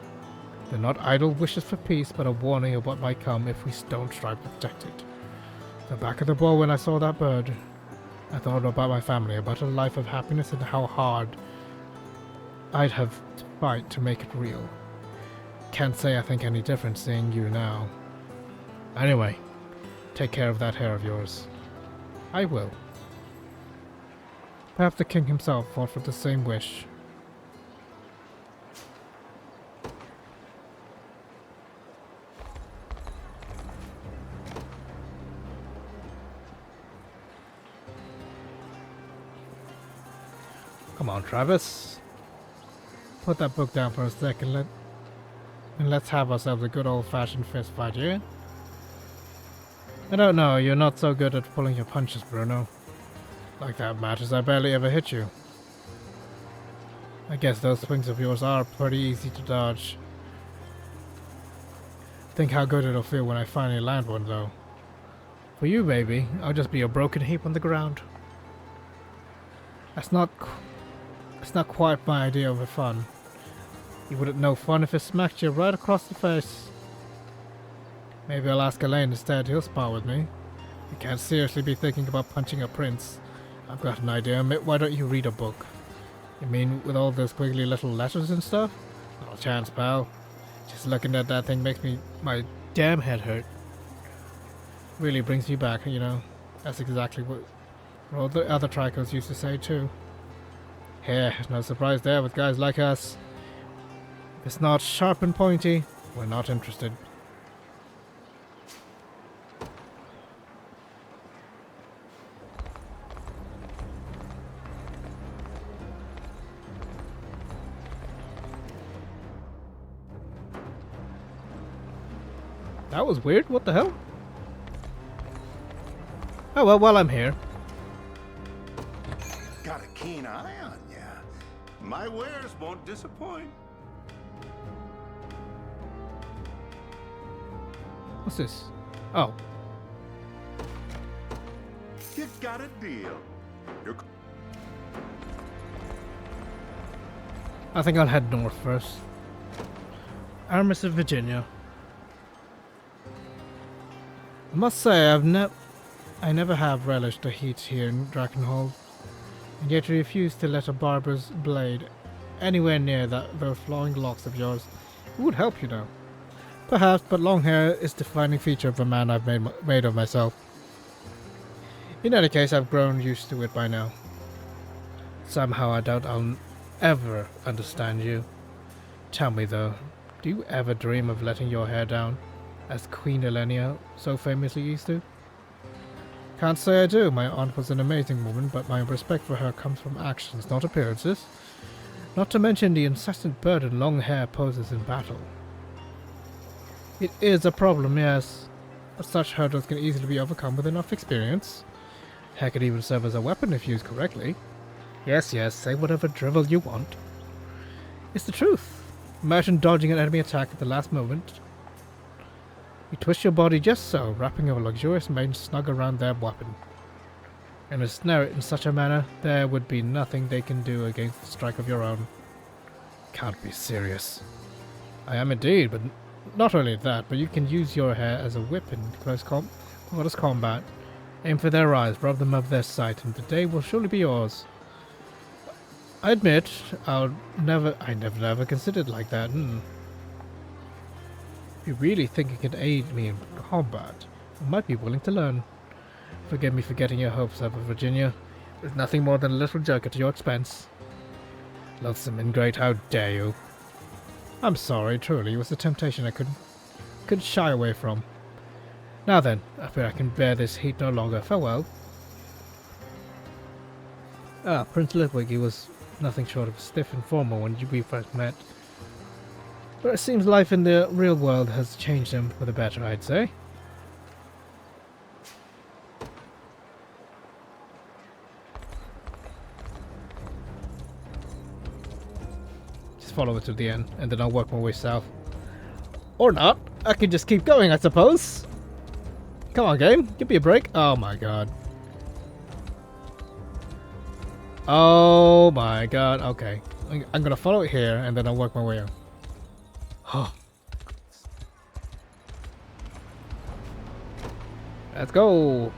They're not idle wishes for peace, but a warning of what might come if we don't strive to protect it. The back of the ball when I saw that bird, I thought about my family, about a life of happiness and how hard I'd have to fight to make it real. Can't say I think any different seeing you now. Anyway, take care of that hair of yours. I will. Perhaps the king himself fought for the same wish. Come on, Travis. Put that book down for a second and let's have ourselves a good old-fashioned fist fight here. I don't know, you're not so good at pulling your punches, Bruno. Like that matters, I barely ever hit you. I guess those swings of yours are pretty easy to dodge. Think how good it'll feel when I finally land one, though. For you, baby, I'll just be a broken heap on the ground. It's not quite my idea of fun. You wouldn't know fun if it smacked you right across the face. Maybe I'll ask Elaine instead, he'll spar with me. You can't seriously be thinking about punching a prince. I've got an idea, why don't you read a book? You mean with all those squiggly little letters and stuff? Not a chance, pal. Just looking at that thing makes my damn head hurt. Really brings you back, you know. That's exactly what all the other tricos used to say too. Yeah, no surprise there with guys like us. If it's not sharp and pointy, we're not interested. That was weird, what the hell? Oh well, while I'm here. Got a keen eye on ya. My wares won't disappoint. What's this? Oh. You got a deal. I think I'll head north first. Armis of Virginia. I must say I never have relished the heat here in Drakenhold, and yet you refuse to let a barber's blade anywhere near those flowing locks of yours. It would help, you know. Perhaps, but long hair is the defining feature of a man I've made of myself. In any case, I've grown used to it by now. Somehow I doubt I'll ever understand you. Tell me though, do you ever dream of letting your hair down, as Queen Elenia so famously used to? Can't say I do. My aunt was an amazing woman, but my respect for her comes from actions, not appearances. Not to mention the incessant burden long hair poses in battle. It is a problem, yes, but such hurdles can easily be overcome with enough experience. Hair could even serve as a weapon if used correctly. Yes, say whatever drivel you want. It's the truth. Imagine dodging an enemy attack at the last moment. You twist your body just so, wrapping a luxurious mane snug around their weapon, and snare it in such a manner there would be nothing they can do against the strike of your own. can't be serious. I am indeed, but not only that, but you can use your hair as a whip in close combat. Aim for their eyes, rob them of their sight, and the day will surely be yours. I admit, I never considered like that. If you really think it could aid me in combat, I might be willing to learn. Forgive me for getting your hopes up, Virginia. There's nothing more than a little joke at your expense. Loathsome ingrate, how dare you? I'm sorry, truly, it was a temptation I couldn't shy away from. Now then, I fear I can bear this heat no longer. Farewell. Prince Litwig, he was nothing short of stiff and formal when we first met. But it seems life in the real world has changed him for the better, I'd say. Just follow it to the end, and then I'll work my way south. Or not. I can just keep going, I suppose. Come on, game. Give me a break. Oh my god. Oh my god. Okay. I'm gonna follow it here, and then I'll work my way out. Oh. Let's go.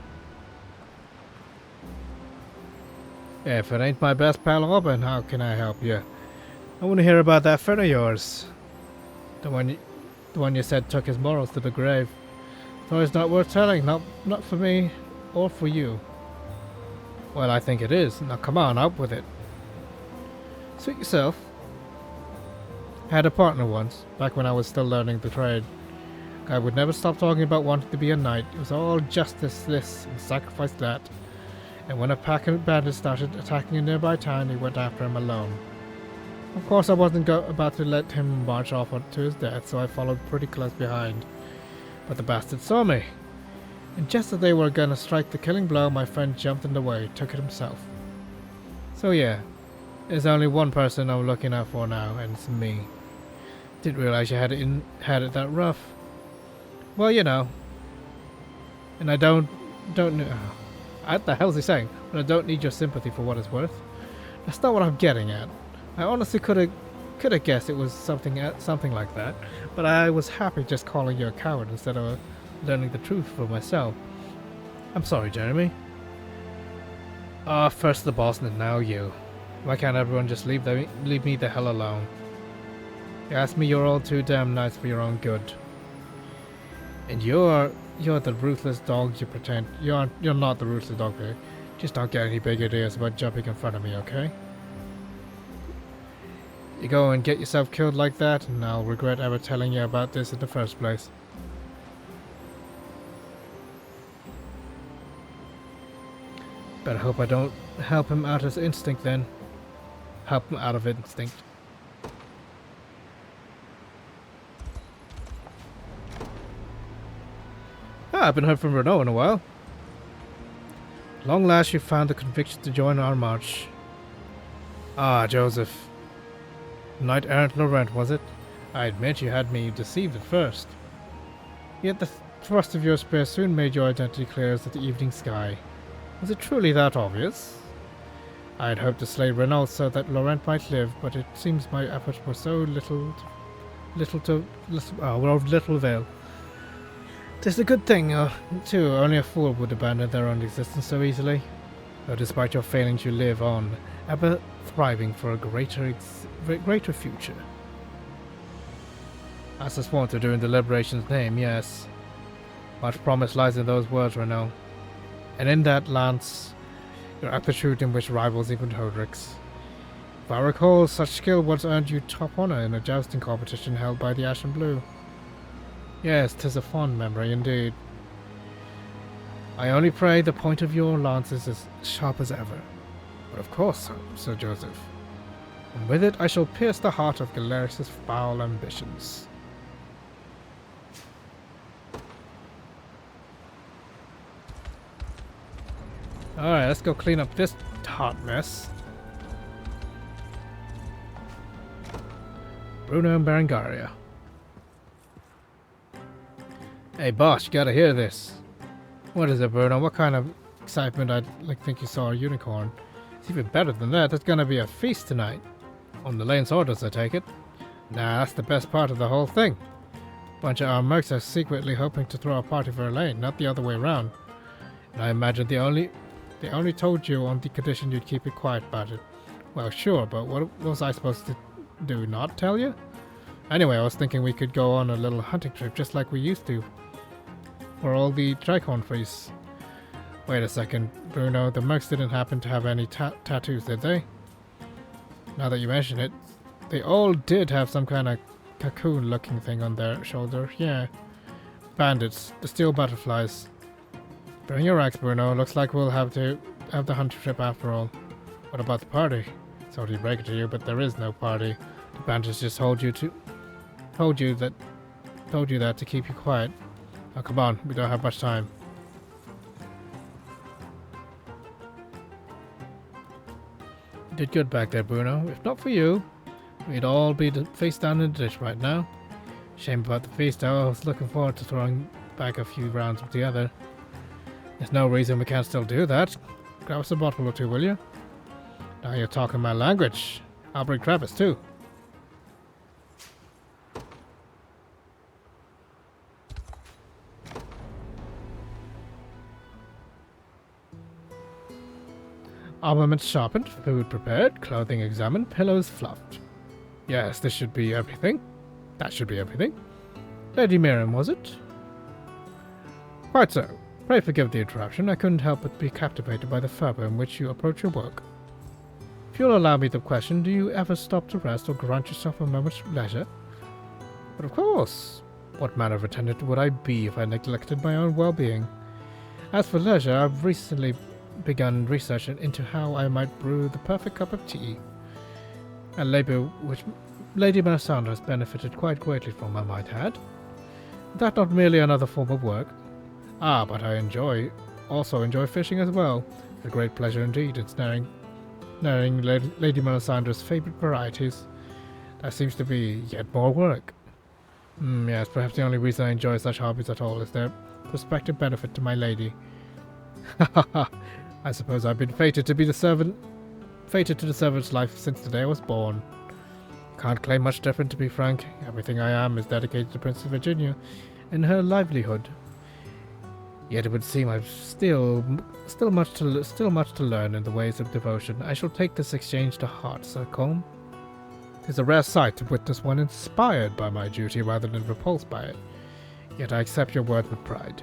If it ain't my best pal Robin, how can I help you? I want to hear about that friend of yours. The one you said took his morals to the grave. So it's not worth telling, not for me or for you. Well, I think it is. Now come on, up with it. Suit yourself. I had a partner once, back when I was still learning the trade. I would never stop talking about wanting to be a knight. It was all justice this and sacrifice that. And when a pack of bandits started attacking a nearby town, he went after him alone. Of course, I wasn't about to let him march off to his death, so I followed pretty close behind. But the bastard saw me. And just as they were gonna strike the killing blow, my friend jumped in the way, took it himself. So yeah, there's only one person I'm looking out for now, and it's me. Didn't realize you had it that rough. Well, you know. And I don't know. What the hell is he saying? But I don't need your sympathy for what it's worth. That's not what I'm getting at. I honestly could have guessed it was something like that, but I was happy just calling you a coward instead of learning the truth for myself. I'm sorry, Jeremy. First the boss and now you. Why can't everyone just leave me the hell alone? You ask me, you're all too damn nice for your own good. And you're the ruthless dog you pretend. You're not the ruthless dog, okay? Just don't get any big ideas about jumping in front of me, okay? You go and get yourself killed like that, and I'll regret ever telling you about this in the first place. Better hope I don't help him out of instinct then. Help him out of instinct. I haven't heard from Renault in a while. Long last you found the conviction to join our march. Ah, Joseph. Knight-errant Laurent, was it? I admit you had me deceived at first. Yet the thrust of your spear soon made your identity clear as the evening sky. Was it truly that obvious? I had hoped to slay Renault so that Laurent might live, but it seems my efforts were so little avail. 'Tis a good thing, too. Only a fool would abandon their own existence so easily. Though despite your failings you live on, ever thriving for a greater future. As I sworn to do in the Liberation's name, yes. Much promise lies in those words, Renault. And in that lance, your aptitude in which rivals even Hodrick's. If I recall, such skill once earned you top honor in a jousting competition held by the Ashen Blue. Yes, 'tis a fond memory indeed. I only pray the point of your lance is as sharp as ever. But of course, Sir Joseph. And with it I shall pierce the heart of Galerius' foul ambitions. Alright, let's go clean up this hot mess. Bruno and Berengaria. Hey boss, you gotta hear this. What is it, Bruno? What kind of excitement? I'd think you saw a unicorn. It's even better than that. There's gonna be a feast tonight. On the lane's orders, I take it. Nah, that's the best part of the whole thing. Bunch of our mercs are secretly hoping to throw a party for Elaine, not the other way around. And I imagine they only told you on the condition you'd keep it quiet about it. Well, sure, but what was I supposed to do, not tell you? Anyway, I was thinking we could go on a little hunting trip just like we used to. For all the tricorn feasts. Wait a second, Bruno, the mercs didn't happen to have any tattoos, did they? Now that you mention it, they all did have some kind of cocoon-looking thing on their shoulder, yeah. Bandits, the steel butterflies. Bring your axe, Bruno. Looks like we'll have to have the hunting trip after all. What about the party? Sorry to break it to you, but there is no party. The bandits just told you that to keep you quiet. Oh, come on, we don't have much time. You did good back there, Bruno. If not for you, we'd all be face down in the ditch right now. Shame about the feast, though. I was looking forward to throwing back a few rounds together. There's no reason we can't still do that. Grab us a bottle or two, will you? Now you're talking my language. I'll bring Travis, too. Armaments sharpened, food prepared, clothing examined, pillows fluffed. Yes, this should be everything. That should be everything. Lady Miriam, was it? Quite so. Pray forgive the interruption. I couldn't help but be captivated by the fervor in which you approach your work. If you'll allow me the question, do you ever stop to rest or grant yourself a moment's leisure? But of course. What manner of attendant would I be if I neglected my own well-being? As for leisure, I've recently begun research into how I might brew the perfect cup of tea. A labour which Lady Melisandre has benefited quite greatly from, I might add. That not merely another form of work. Ah, but I also enjoy fishing as well. It's a great pleasure indeed in snaring Lady Melisandre's favourite varieties. That seems to be yet more work. Yes, perhaps the only reason I enjoy such hobbies at all is their prospective benefit to my lady. I suppose I've been fated to the servant's life since the day I was born. Can't claim much different, to be frank. Everything I am is dedicated to Princess Virginia and her livelihood. Yet it would seem I've still much to learn in the ways of devotion. I shall take this exchange to heart, Sir Colm. 'Tis a rare sight to witness one inspired by my duty rather than repulsed by it. Yet I accept your word with pride.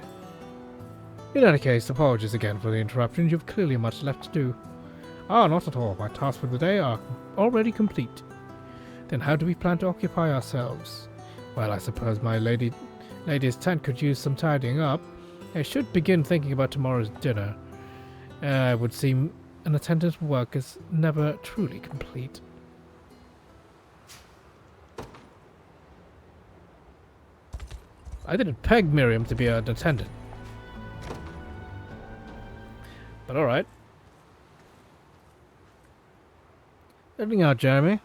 In any case, apologies again for the interruption. You've clearly much left to do. Ah, not at all. My tasks for the day are already complete. Then how do we plan to occupy ourselves? Well, I suppose my lady's tent could use some tidying up. I should begin thinking about tomorrow's dinner. It would seem an attendant's work is never truly complete. I didn't peg Miriam to be an attendant. But alright. Living out, Jeremy.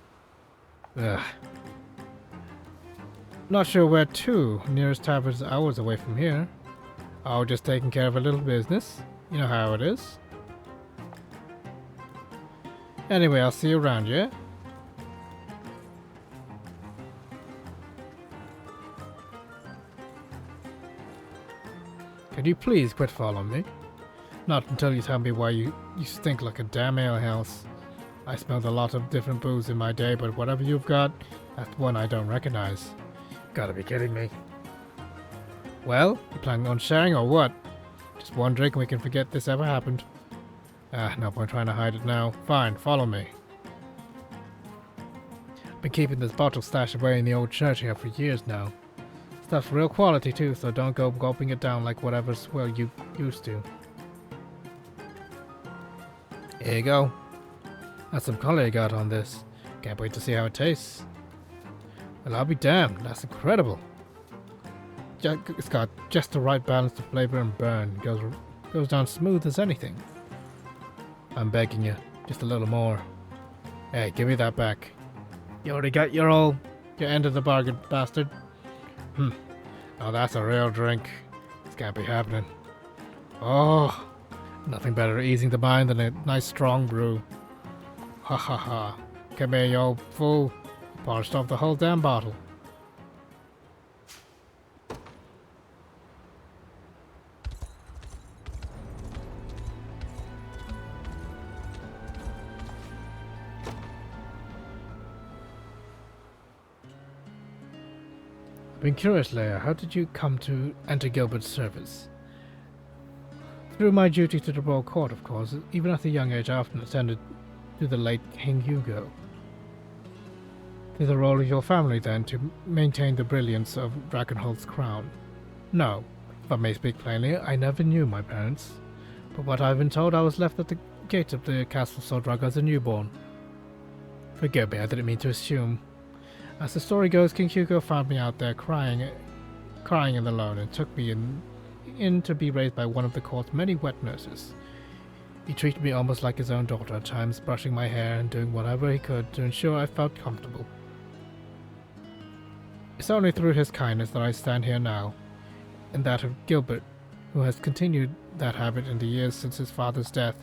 Ugh. Not sure where to. Nearest tavern's hours away from here. Oh, just taking care of a little business. You know how it is. Anyway, I'll see you around, yeah? Could you please quit following me? Not until you tell me why you stink like a damn alehouse. I smelled a lot of different booze in my day, but whatever you've got, that's one I don't recognize. Gotta be kidding me. Well, you planning on sharing or what? Just one drink and we can forget this ever happened. No point trying to hide it now. Fine, follow me. Been keeping this bottle stashed away in the old church here for years now. Stuff's real quality too, so don't go gulping it down like whatever's, well, you used to. Here you go. That's some color you got on this. Can't wait to see how it tastes. Well, I'll be damned. That's incredible. It's got just the right balance of flavor and burn. Goes down smooth as anything. I'm begging you, just a little more. Hey, give me that back. You already got your end of the bargain, bastard. Oh, that's a real drink. This can't be happening. Oh, nothing better easing the mind than a nice strong brew. Ha ha ha. Come here, you old fool. Polished off the whole damn bottle. I've been curious, Leia, how did you come to enter Gilbert's service? Through my duty to the royal court, of course. Even at a young age, I often attended to the late King Hugo. Through the role of your family, then, to maintain the brilliance of Dragonholt's crown. No, if I may speak plainly, I never knew my parents. But what I've been told, I was left at the gate of the castle Sodrug as a newborn. Forgive me, I didn't mean to assume. As the story goes, King Hugo found me out there crying and alone, and took me in to be raised by one of the court's many wet nurses. He treated me almost like his own daughter at times, brushing my hair and doing whatever he could to ensure I felt comfortable. It's only through his kindness that I stand here now, and that of Gilbert, who has continued that habit in the years since his father's death.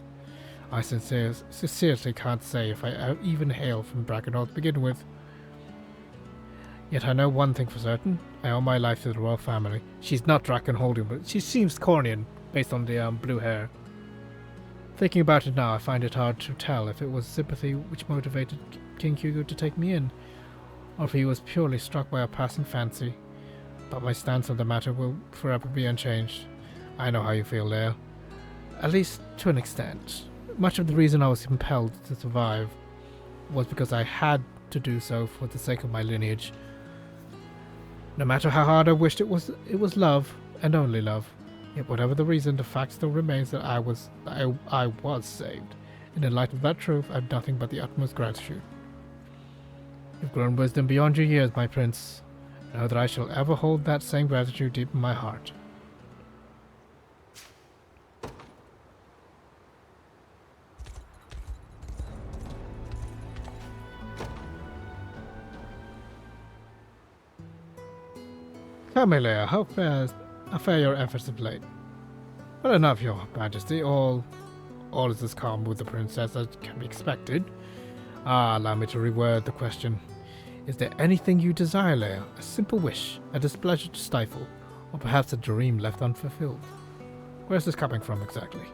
I sincerely can't say if I even hail from Dragonholt to begin with. Yet I know one thing for certain. I owe my life to the royal family. She's not Dragonholdian, but she seems Cornian, based on the blue hair. Thinking about it now, I find it hard to tell if it was sympathy which motivated King Hugo to take me in, or if he was purely struck by a passing fancy. But my stance on the matter will forever be unchanged. I know how you feel, Leia. At least to an extent. Much of the reason I was compelled to survive was because I had to do so for the sake of my lineage. No matter how hard I wished it was love, and only love. Yet whatever the reason, the fact still remains that I was saved. And in light of that truth, I have nothing but the utmost gratitude. You've grown wisdom beyond your years, my prince. Know that I shall ever hold that same gratitude deep in my heart. Tell me, Leia, how fare your efforts of late? Well enough, your majesty. All is as calm with the princess as can be expected. Allow me to reword the question. Is there anything you desire, Leia? A simple wish, a displeasure to stifle, or perhaps a dream left unfulfilled? Where's this coming from exactly?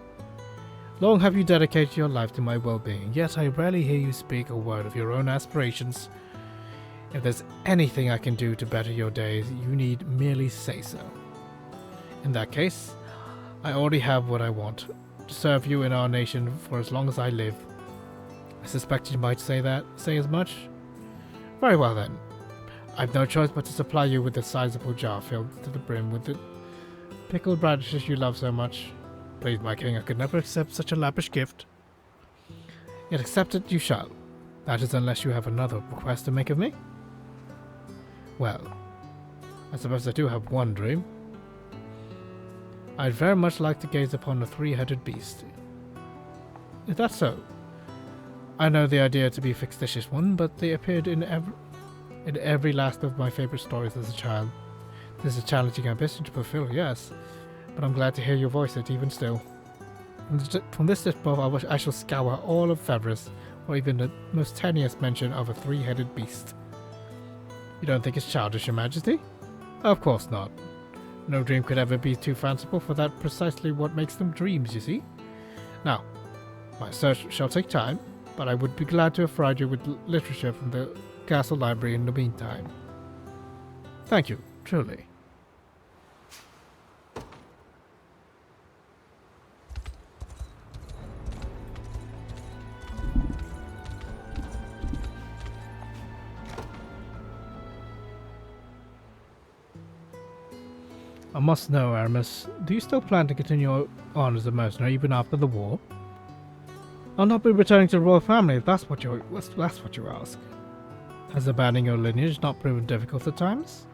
Long have you dedicated your life to my well-being, yet I rarely hear you speak a word of your own aspirations. If there's anything I can do to better your days, you need merely say so. In that case, I already have what I want, to serve you in our nation for as long as I live. I suspected you might say as much. Very well then. I've no choice but to supply you with a sizable jar filled to the brim with the pickled radishes you love so much. Please, my king, I could never accept such a lavish gift. Yet accept it you shall. That is, unless you have another request to make of me. Well, I suppose I do have one dream. I'd very much like to gaze upon a three-headed beast. Is that so? I know the idea to be a fictitious one, but they appeared in every last of my favorite stories as a child. This is a challenging ambition to fulfill, yes, but I'm glad to hear you voice it even still. From this day forth, I shall scour all of Fevris, or even the most tenuous mention of a three-headed beast. You don't think it's childish, your majesty? Of course not. No dream could ever be too fanciful, for that's precisely what makes them dreams, you see. Now, my search shall take time, but I would be glad to provide you with literature from the castle library in the meantime. Thank you, truly. I must know, Aramis, do you still plan to continue on as a mercenary even after the war? I'll not be returning to the royal family if that's what you ask. Has abandoning your lineage not proven difficult at times?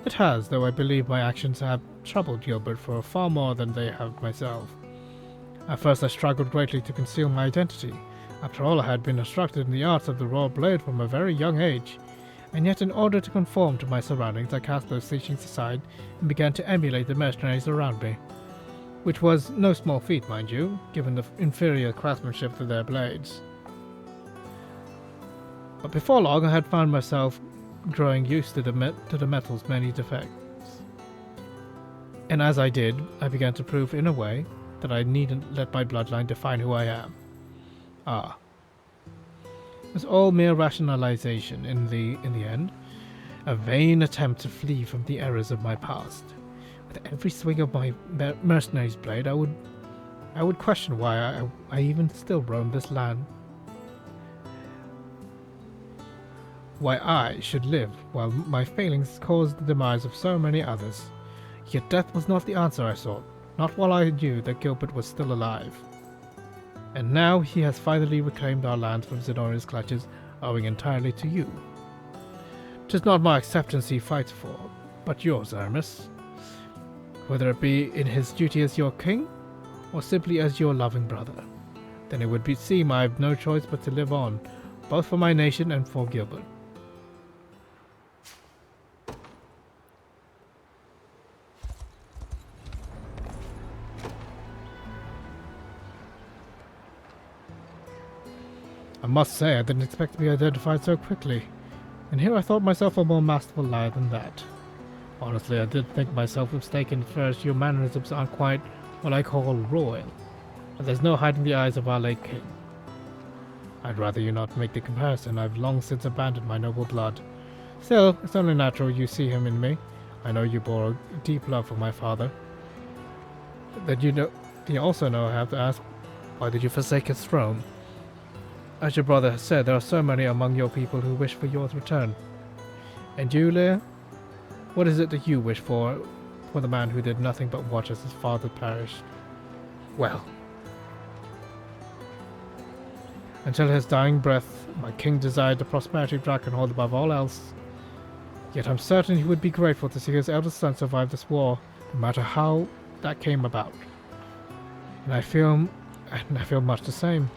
It has, though I believe my actions have troubled Gilbert for far more than they have myself. At first I struggled greatly to conceal my identity. After all, I had been instructed in the arts of the royal blade from a very young age, and yet in order to conform to my surroundings I cast those teachings aside and began to emulate the mercenaries around me. Which was no small feat, mind you, given the inferior craftsmanship of their blades. But before long, I had found myself growing used to the metal's many defects. And as I did, I began to prove in a way that I needn't let my bloodline define who I am. Ah. It was all mere rationalization in the end, a vain attempt to flee from the errors of my past. With every swing of my mercenary's blade, I would question why I even still roam this land. Why I should live while my failings caused the demise of so many others. Yet death was not the answer I sought, not while I knew that Gilbert was still alive. And now he has finally reclaimed our land from Zenoria's clutches, owing entirely to you. 'Tis not my acceptance he fights for, but yours, Aramis. Whether it be in his duty as your king, or simply as your loving brother, then it would seem I have no choice but to live on, both for my nation and for Gilbert. I must say, I didn't expect to be identified so quickly, and here I thought myself a more masterful liar than that. Honestly, I did think myself mistaken at first. Your mannerisms aren't quite what I call royal, but there's no hiding the eyes of our late king. I'd rather you not make the comparison. I've long since abandoned my noble blood. Still, it's only natural you see him in me. I know you bore a deep love for my father. You also know I have to ask, why did you forsake his throne? As your brother has said, there are so many among your people who wish for your return. And you, Lear? What is it that you wish for the man who did nothing but watch as his father perished? Well, until his dying breath, my king desired the prosperity of Drakenhold above all else. Yet I'm certain he would be grateful to see his eldest son survive this war, no matter how that came about. And I feel much the same.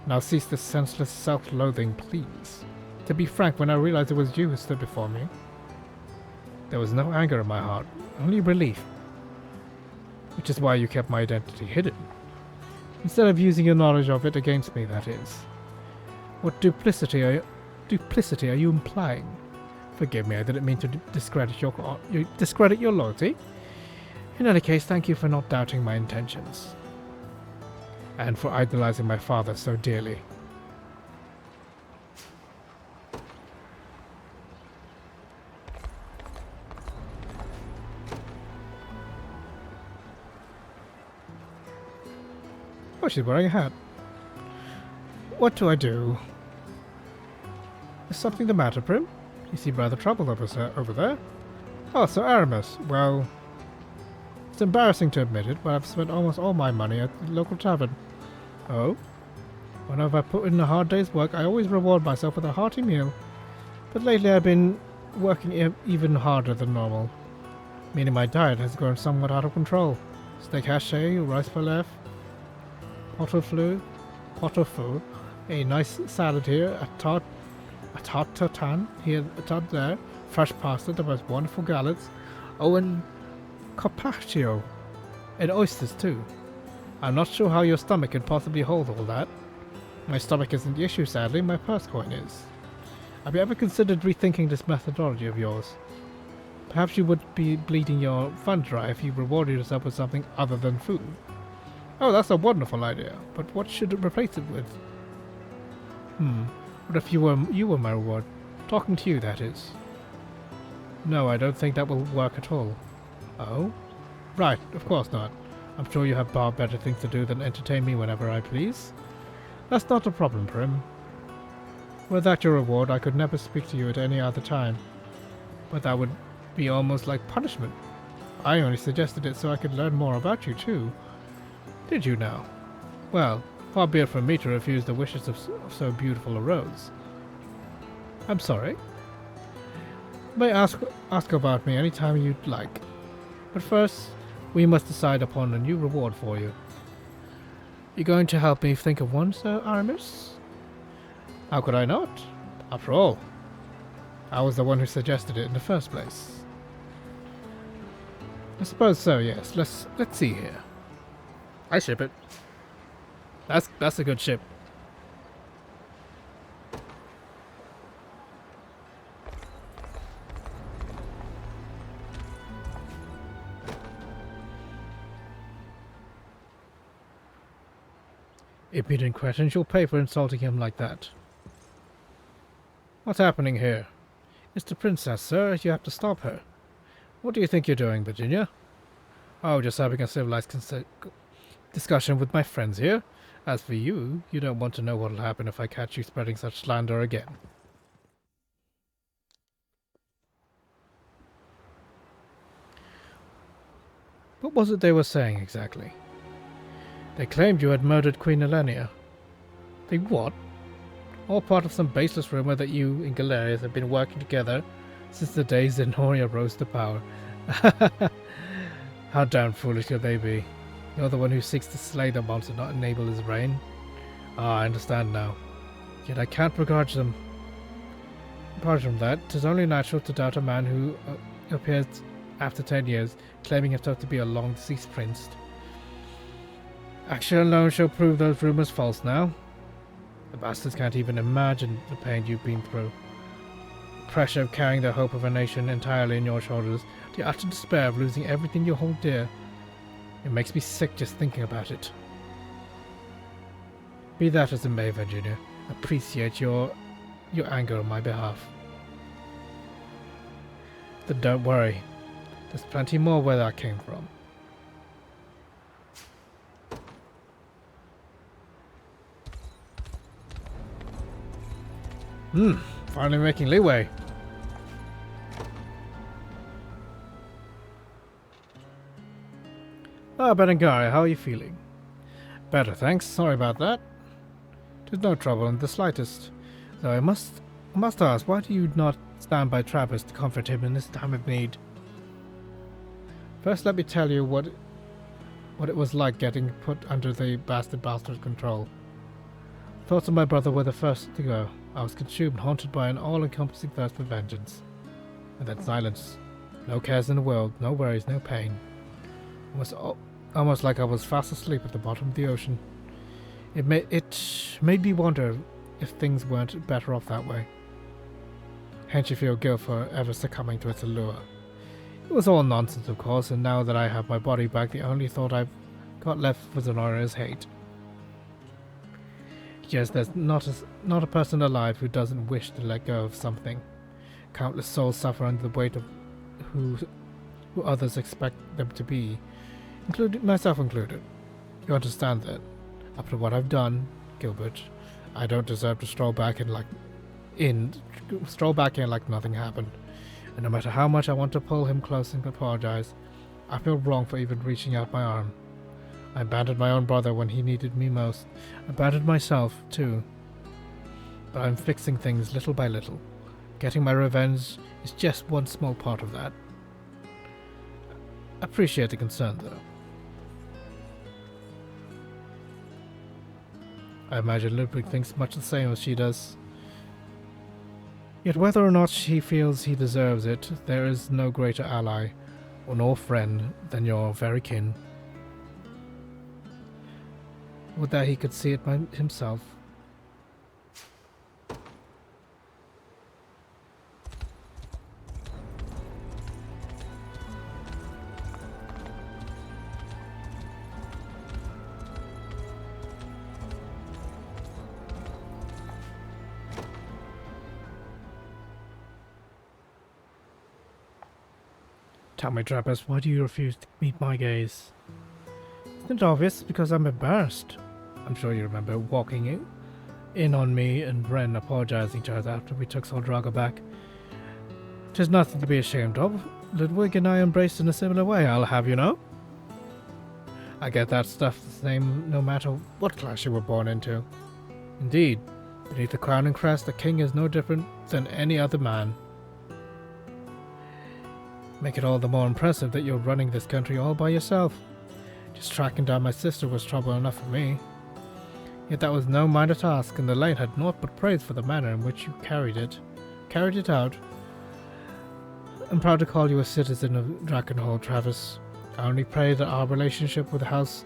Now cease this senseless self-loathing, please. To be frank, when I realized it was you who stood before me, there was no anger in my heart, only relief. Which is why you kept my identity hidden. Instead of using your knowledge of it against me, that is. What duplicity are you implying? Forgive me, I didn't mean to discredit your loyalty. In any case, thank you for not doubting my intentions. And for idolizing my father so dearly. Oh, she's wearing a hat. What do I do? Is something the matter, Prim? You seem rather troubled over there. Oh, Sir Aramis. Well, it's embarrassing to admit it, but I've spent almost all my money at the local tavern. Oh? Whenever I put in a hard day's work, I always reward myself with a hearty meal. But lately I've been working even harder than normal, meaning my diet has grown somewhat out of control. Steak haché, rice pilaf, pot au feu, a nice salad here, a tart tartan here, a tart there, fresh pasta, the most wonderful galettes, oh, and carpaccio, and oysters too. I'm not sure how your stomach can possibly hold all that. My stomach isn't the issue, sadly, my purse coin is. Have you ever considered rethinking this methodology of yours? Perhaps you would be bleeding your fund dry if you rewarded yourself with something other than food. Oh, that's a wonderful idea, but what should it replace it with? What if you were my reward? Talking to you, that is. No, I don't think that will work at all. Oh? Right, of course not. I'm sure you have far better things to do than entertain me whenever I please. That's not a problem, Prim. Were that your reward, I could never speak to you at any other time. But that would be almost like punishment. I only suggested it so I could learn more about you, too. Did you now? Well, far be it from me to refuse the wishes of so beautiful a rose. I'm sorry. You may ask about me any time you'd like. But first, we must decide upon a new reward for you. You going to help me think of one, Sir Aramis? How could I not? After all, I was the one who suggested it in the first place. I suppose so, yes. Let's see here. I ship it. That's a good ship. Impudent questions, you'll pay for insulting him like that. What's happening here? It's the princess, sir. You have to stop her. What do you think you're doing, Virginia? Oh, just having a civilized discussion with my friends here. As for you, you don't want to know what'll happen if I catch you spreading such slander again. What was it they were saying exactly? They claimed you had murdered Queen Elenia. They what? All part of some baseless rumor that you and Galerius have been working together since the days that Noria rose to power. How damn foolish could they be? You're the one who seeks to slay the monster, not enable his reign. Ah, I understand now. Yet I can't begrudge them. Apart from that, 'tis only natural to doubt a man who appears after 10 years, claiming himself to be a long-deceased prince. Action alone shall prove those rumors false now. The bastards can't even imagine the pain you've been through. The pressure of carrying the hope of a nation entirely on your shoulders, the utter despair of losing everything you hold dear. It makes me sick just thinking about it. Be that as it may, Virginia, appreciate your anger on my behalf. Then don't worry. There's plenty more where that came from. Finally making leeway. Ah, Berengaria, how are you feeling? Better, thanks. Sorry about that. There's no trouble in the slightest. Though I must ask, why do you not stand by Travis to comfort him in this time of need? First, let me tell you what it was like getting put under the bastard's control. Thoughts of my brother were the first to go. I was consumed, haunted by an all-encompassing thirst for vengeance. And then silence. No cares in the world, no worries, no pain. It was almost like I was fast asleep at the bottom of the ocean. It made me wonder if things weren't better off that way. Hence you feel guilt for ever succumbing to its allure. It was all nonsense, of course, and now that I have my body back, the only thought I've got left for Zenora is hate. Yes, there's not a person alive who doesn't wish to let go of something. Countless souls suffer under the weight of who others expect them to be, myself included. You understand that? After what I've done, Gilbert, I don't deserve to stroll back in like nothing happened. And no matter how much I want to pull him close and apologize, I feel wrong for even reaching out my arm. I abandoned my own brother when he needed me most. I abandoned myself, too. But I'm fixing things little by little. Getting my revenge is just one small part of that. I appreciate the concern, though. I imagine Ludwig thinks much the same as she does. Yet whether or not she feels he deserves it, there is no greater ally or nor friend than your very kin. Would that he could see it by himself. Tell me, Trappist, why do you refuse to meet my gaze? Isn't it obvious? Because I'm embarrassed. I'm sure you remember walking in on me and Ren apologizing to her after we took Soldraga back. 'Tis nothing to be ashamed of. Ludwig and I embraced in a similar way, I'll have you know. I get that stuff the same no matter what class you were born into. Indeed, beneath the crown and crest, the king is no different than any other man. Make it all the more impressive that you're running this country all by yourself. Just tracking down my sister was trouble enough for me. Yet that was no minor task, and the lane had naught but praise for the manner in which you carried it out. I'm proud to call you a citizen of Drakenhold, Travis. I only pray that our relationship with the House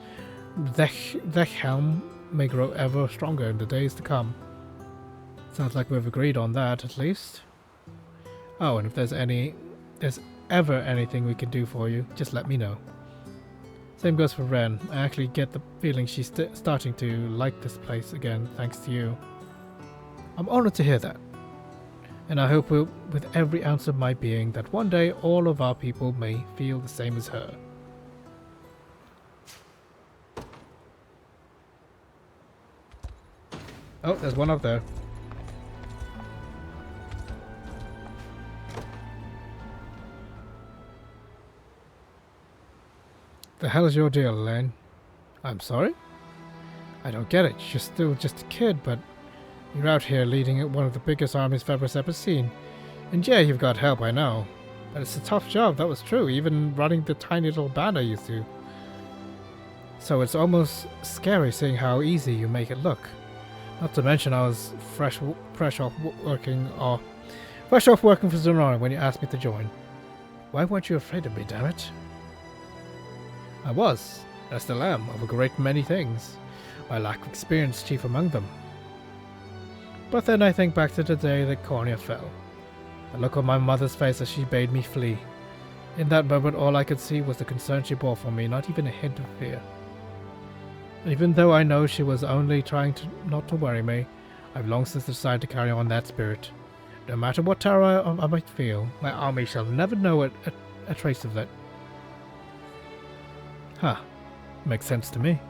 Vechhelm may grow ever stronger in the days to come. Sounds like we've agreed on that, at least. Oh, and if there's ever anything we can do for you, just let me know. Same goes for Ren. I actually get the feeling she's starting to like this place again, thanks to you. I'm honored to hear that. And I hope with every ounce of my being that one day all of our people may feel the same as her. Oh, there's one up there. The hell is your deal, Elaine? I'm sorry? I don't get it. You're still just a kid, but you're out here leading one of the biggest armies Febru's ever seen. And yeah, you've got help, I know. But it's a tough job, that was true, even running the tiny little band I used to. So it's almost scary seeing how easy you make it look. Not to mention I was fresh off working for Zonora when you asked me to join. Why weren't you afraid of me, damn it? I was. I still am, of a great many things. My lack of experience chief among them. But then I think back to the day that Cornea fell. The look on my mother's face as she bade me flee. In that moment all I could see was the concern she bore for me, not even a hint of fear. Even though I know she was only trying not to worry me, I've long since decided to carry on that spirit. No matter what terror I might feel, my army shall never know a trace of that. Huh. Makes sense to me.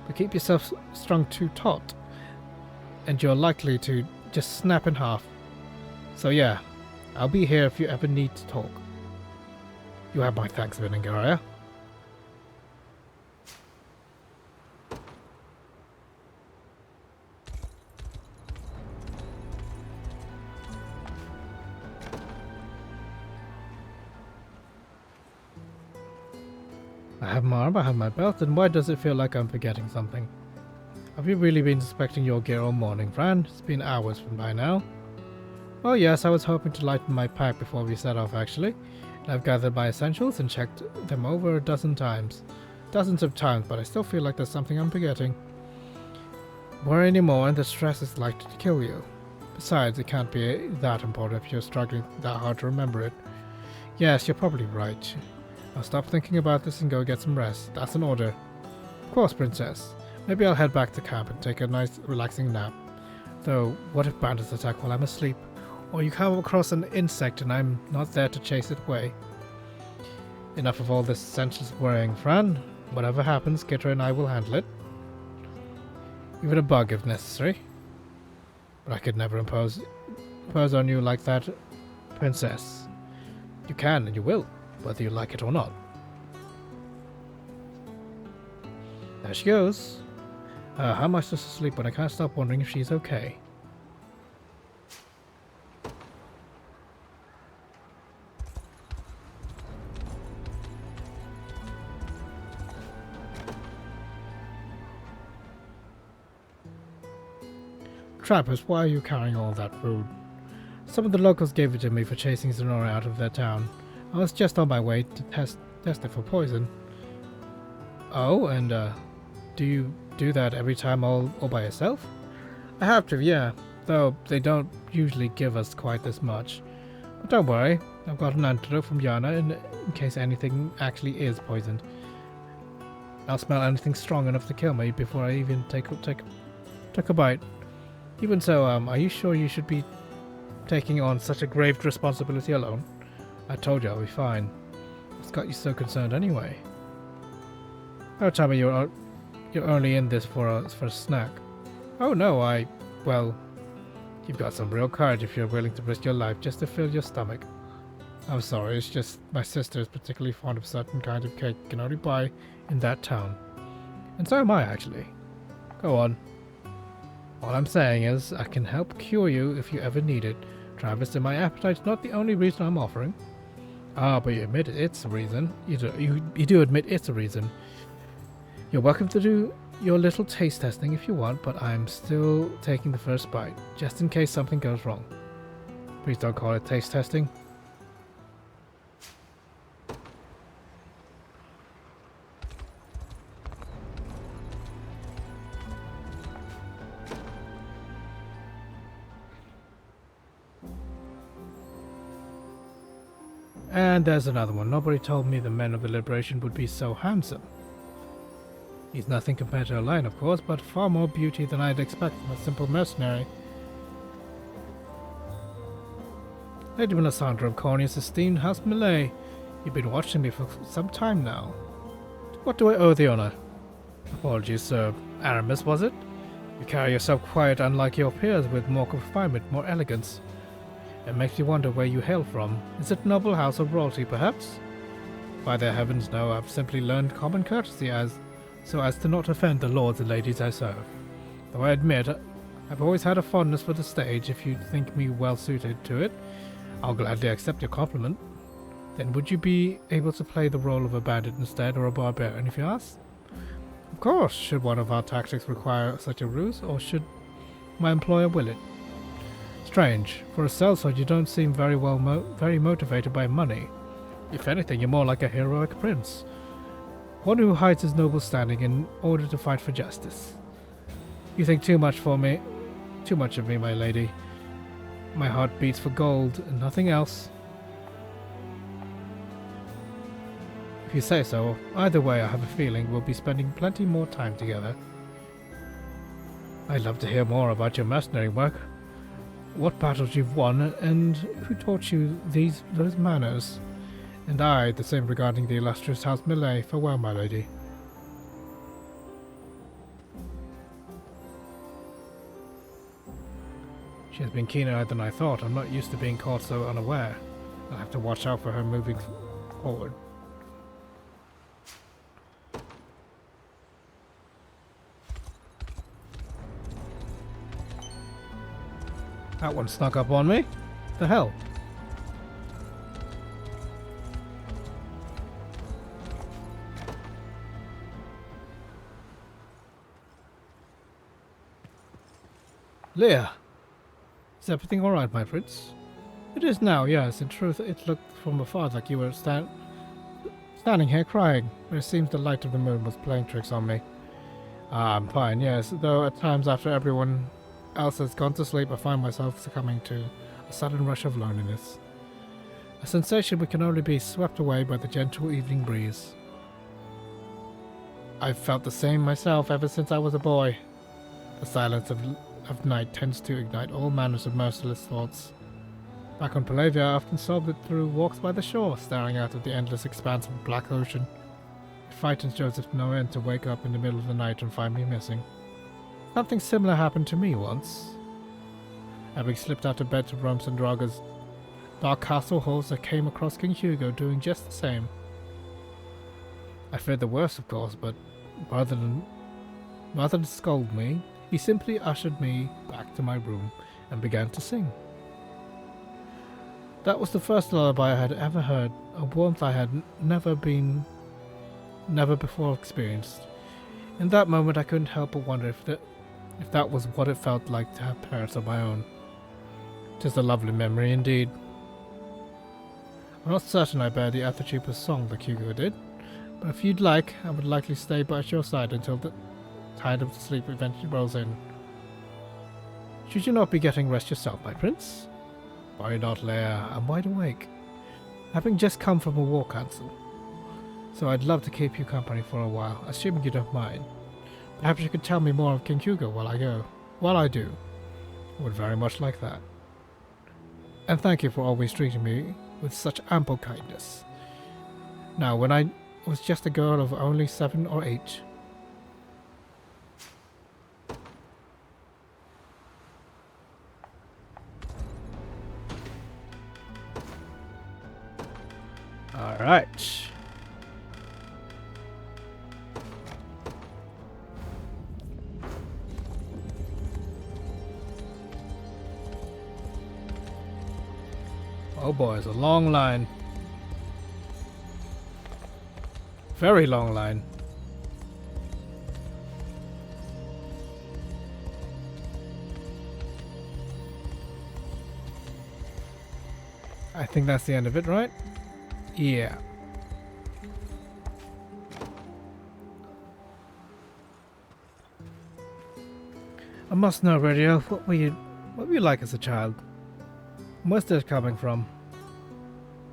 But keep yourself strung too taut, and you're likely to just snap in half. So yeah, I'll be here if you ever need to talk. You have my thanks, Vinangaraya. I have my arm, I have my belt, and why does it feel like I'm forgetting something? Have you really been inspecting your gear all morning, Fran? It's been hours from by now. Well, yes, I was hoping to lighten my pack before we set off, actually. And I've gathered my essentials and checked them over dozens of times, but I still feel like there's something I'm forgetting. Worry anymore, and the stress is likely to kill you. Besides, it can't be that important if you're struggling that hard to remember it. Yes, you're probably right. I'll stop thinking about this and go get some rest. That's an order. Of course, Princess. Maybe I'll head back to camp and take a nice, relaxing nap. Though, what if bandits attack while I'm asleep? Or you come across an insect and I'm not there to chase it away? Enough of all this senseless worrying, Fran. Whatever happens, Kitra and I will handle it. Even a bug if necessary. But I could never impose on you like that, Princess. You can and you will, whether you like it or not. There she goes. How am I supposed to sleep when I can't stop wondering if she's okay? Trappers, why are you carrying all that food? Some of the locals gave it to me for chasing Zenora out of their town. I was just on my way to test it for poison. Oh, and do you do that every time all by yourself? I have to, yeah, though they don't usually give us quite this much. But don't worry, I've got an antidote from Yana in case anything actually is poisoned. I'll smell anything strong enough to kill me before I even take a bite. Even so, are you sure you should be taking on such a grave responsibility alone? I told you I'll be fine. What's got you so concerned anyway? Oh, tell me you're only in this for a snack. Oh no, well, you've got some real courage if you're willing to risk your life just to fill your stomach. I'm sorry, it's just my sister is particularly fond of certain kind of cake you can only buy in that town. And so am I, actually. Go on. All I'm saying is, I can help cure you if you ever need it. Travis, and my appetite's not the only reason I'm offering. Ah, but you admit it's a reason. You do admit it's a reason. You're welcome to do your little taste testing if you want, but I'm still taking the first bite, just in case something goes wrong. Please don't call it taste testing. And there's another one. Nobody told me the men of the Liberation would be so handsome. He's nothing compared to Elaine, of course, but far more beauty than I'd expect from a simple mercenary. Lady Melisandre of Cornius' esteemed House Millet, you've been watching me for some time now. To what do I owe the honor? Apologies, Sir Aramis, was it? You carry yourself quite unlike your peers, with more refinement, more elegance. It makes me wonder where you hail from. Is it noble house of royalty, perhaps? By their heavens, no, I've simply learned common courtesy so as to not offend the lords and ladies I serve. Though I admit, I've always had a fondness for the stage. If you think me well suited to it, I'll gladly accept your compliment. Then would you be able to play the role of a bandit instead, or a barbarian, if you ask? Of course, should one of our tactics require such a ruse, or should my employer will it? Strange. For a sellsword, you don't seem very motivated by money. If anything, you're more like a heroic prince. One who hides his noble standing in order to fight for justice. You think too much of me, my lady. My heart beats for gold and nothing else. If you say so, either way I have a feeling we'll be spending plenty more time together. I'd love to hear more about your mercenary work. What battles you've won, and who taught you those manners. And the same regarding the illustrious House Millet. Farewell, my lady. She has been keener than I thought. I'm not used to being caught so unaware. I'll have to watch out for her moving forward. That one snuck up on me. The hell? Leah! Is everything alright, my prince? It is now, yes. In truth, it looked from afar like you were standing here crying, but it seems the light of the moon was playing tricks on me. I'm fine, yes, though at times after everyone else has gone to sleep, I find myself succumbing to a sudden rush of loneliness. A sensation which can only be swept away by the gentle evening breeze. I've felt the same myself ever since I was a boy. The silence of night tends to ignite all manners of merciless thoughts. Back on Palavia, I often solved it through walks by the shore, staring out at the endless expanse of the black ocean. It frightens Joseph no end to wake up in the middle of the night and find me missing. Something similar happened to me once. Having slipped out of bed to roam Sandraga's dark castle halls, I came across King Hugo doing just the same. I feared the worst, of course, but rather than scold me, he simply ushered me back to my room and began to sing. That was the first lullaby I had ever heard, a warmth I had never before experienced. In that moment I couldn't help but wonder if that was what it felt like to have parents of my own. 'Tis a lovely memory indeed. I'm not certain I bear the attitude of song like Hugo did, but if you'd like, I would likely stay by your side until the tide of sleep eventually rolls in. Should you not be getting rest yourself, my prince? Worry not, Leia. I'm wide awake, having just come from a war council, so I'd love to keep you company for a while, assuming you don't mind. Perhaps you could tell me more of King Hugo while I do. I would very much like that. And thank you for always treating me with such ample kindness. Now, when I was just a girl of only 7 or 8, Alright. Oh boy, it's a long line. Very long line. I think that's the end of it, right? Yeah. I must know, Radio, what were you like as a child? Where's this coming from?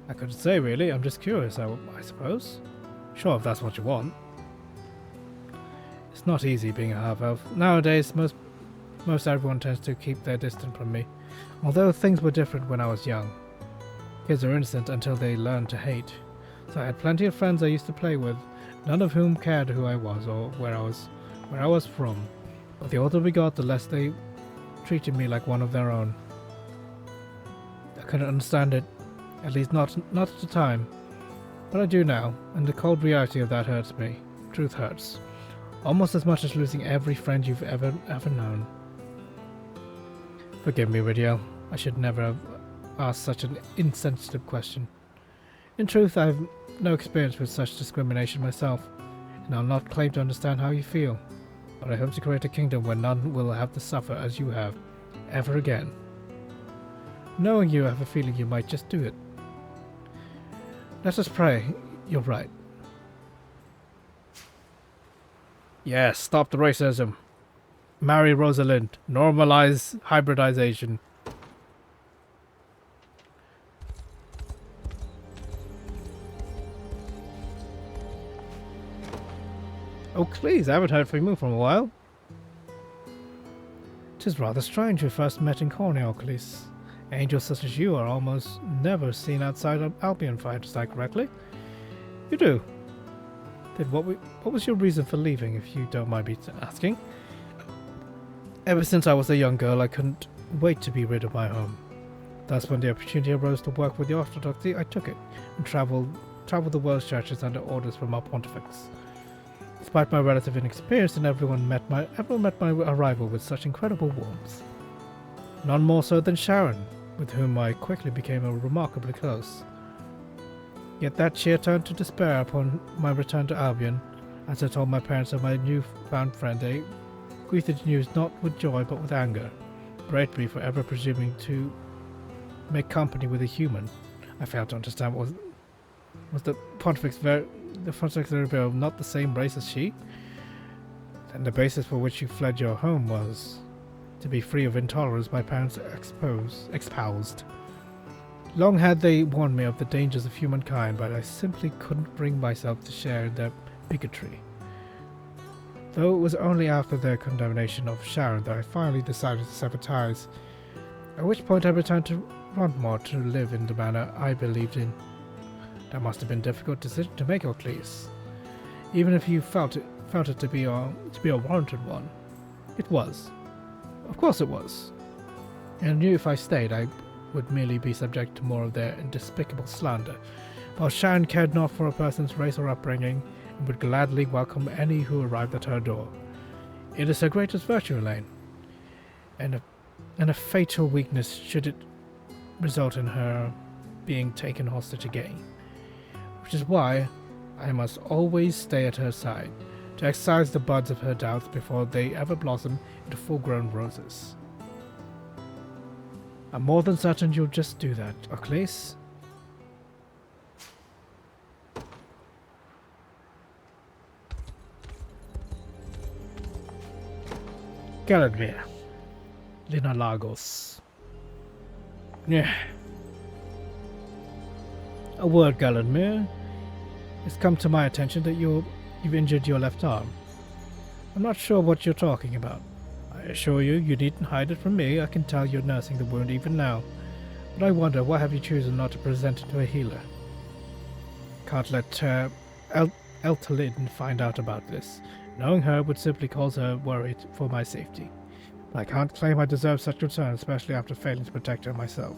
I couldn't say really, I'm just curious, I suppose. Sure, if that's what you want. It's not easy being a half-elf. Nowadays, most everyone tends to keep their distance from me. Although things were different when I was young. Kids are innocent until they learn to hate. So I had plenty of friends I used to play with, none of whom cared who I was or where I was from. But the older we got, the less they treated me like one of their own. I couldn't understand it, at least not at the time. But I do now, and the cold reality of that hurts me. Truth hurts. Almost as much as losing every friend you've ever known. Forgive me, Ridiel. I should never have asked such an insensitive question. In truth, I have no experience with such discrimination myself, and I'll not claim to understand how you feel. But I hope to create a kingdom where none will have to suffer as you have, ever again. Knowing you, I have a feeling you might just do it. Let us pray. You're right. Yes, stop the racism. Marry Rosalind. Normalize hybridization. Oh, please, I haven't heard from you for a while. 'Tis rather strange we first met in Cornwall-Cleese. Angels such as you are almost never seen outside of Albion fight, is that correctly? You do. Then what was your reason for leaving, if you don't mind me asking? Ever since I was a young girl, I couldn't wait to be rid of my home. Thus, when the opportunity arose to work with the Orthodoxy, I took it, and travelled the world's churches under orders from our pontifex. Despite my relative inexperience, and everyone met my arrival with such incredible warmth. None more so than Sharon, with whom I quickly became remarkably close. Yet that cheer turned to despair upon my return to Albion, as I told my parents of my newfound friend. They greeted the news not with joy but with anger, berated me for ever presuming to make company with a human. I failed to understand was the Pontifex Veil not the same race as she? And the basis for which you fled your home was to be free of intolerance my parents espoused. Long had they warned me of the dangers of humankind, but I simply couldn't bring myself to share in their bigotry. Though it was only after their condemnation of Sharon that I finally decided to sever ties, at which point I returned to Rontmore to live in the manner I believed in. That must have been a difficult decision to make, Ocleus, even if you felt it to be a warranted one. It was. Of course it was. And I knew if I stayed, I would merely be subject to more of their despicable slander, while Sharon cared not for a person's race or upbringing, and would gladly welcome any who arrived at her door. It is her greatest virtue, Elaine, and a fatal weakness should it result in her being taken hostage again. Which is why I must always stay at her side, to excise the buds of her doubts before they ever blossom into full-grown roses. I'm more than certain you'll just do that, Ocleus. Galadmir. Lina Lagos. Yeah. A word, Galadmir. It's come to my attention that you've injured your left arm. I'm not sure what you're talking about. I assure you, you needn't hide it from me. I can tell you're nursing the wound even now. But I wonder, why have you chosen not to present it to a healer? Can't let Eltalin find out about this. Knowing her would simply cause her worried for my safety. But I can't claim I deserve such return, especially after failing to protect her myself.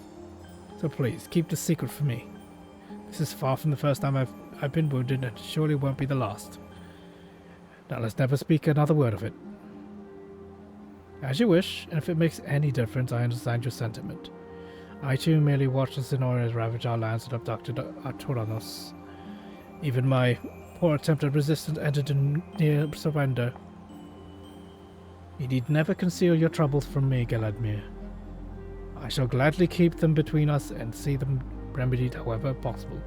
So please, keep the secret from me. This is far from the first time I've been wounded, and surely won't be the last. Now let's never speak another word of it. As you wish, and if it makes any difference, I understand your sentiment. I too merely watched the Zenorians ravage our lands and abducted Arturanos. Even my poor attempt at resistance ended in near surrender. You need never conceal your troubles from me, Galadmir. I shall gladly keep them between us and see them remedied however possible.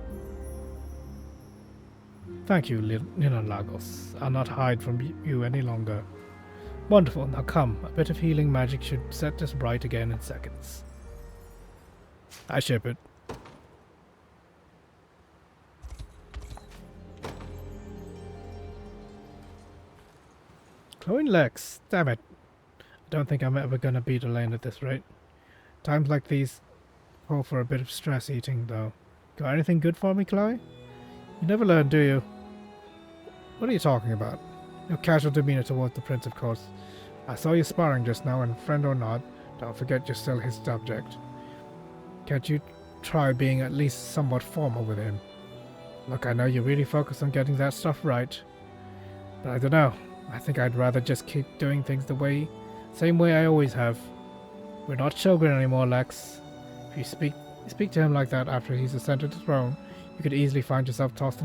Thank you, Lina Lagos. I'll not hide from you any longer. Wonderful, now come. A bit of healing magic should set this right again in seconds. I ship it. Chloe and Lex, damn it. I don't think I'm ever gonna beat Elaine at this rate. Times like these call for a bit of stress eating, though. Got anything good for me, Chloe? You never learn, do you? What are you talking about? Your casual demeanor towards the prince, of course. I saw you sparring just now, and friend or not, don't forget you're still his subject. Can't you try being at least somewhat formal with him? Look, I know you're really focused on getting that stuff right, but I don't know. I think I'd rather just keep doing things the same way I always have. We're not children anymore, Lex. If you speak to him like that after he's ascended the throne, you could easily find yourself tossed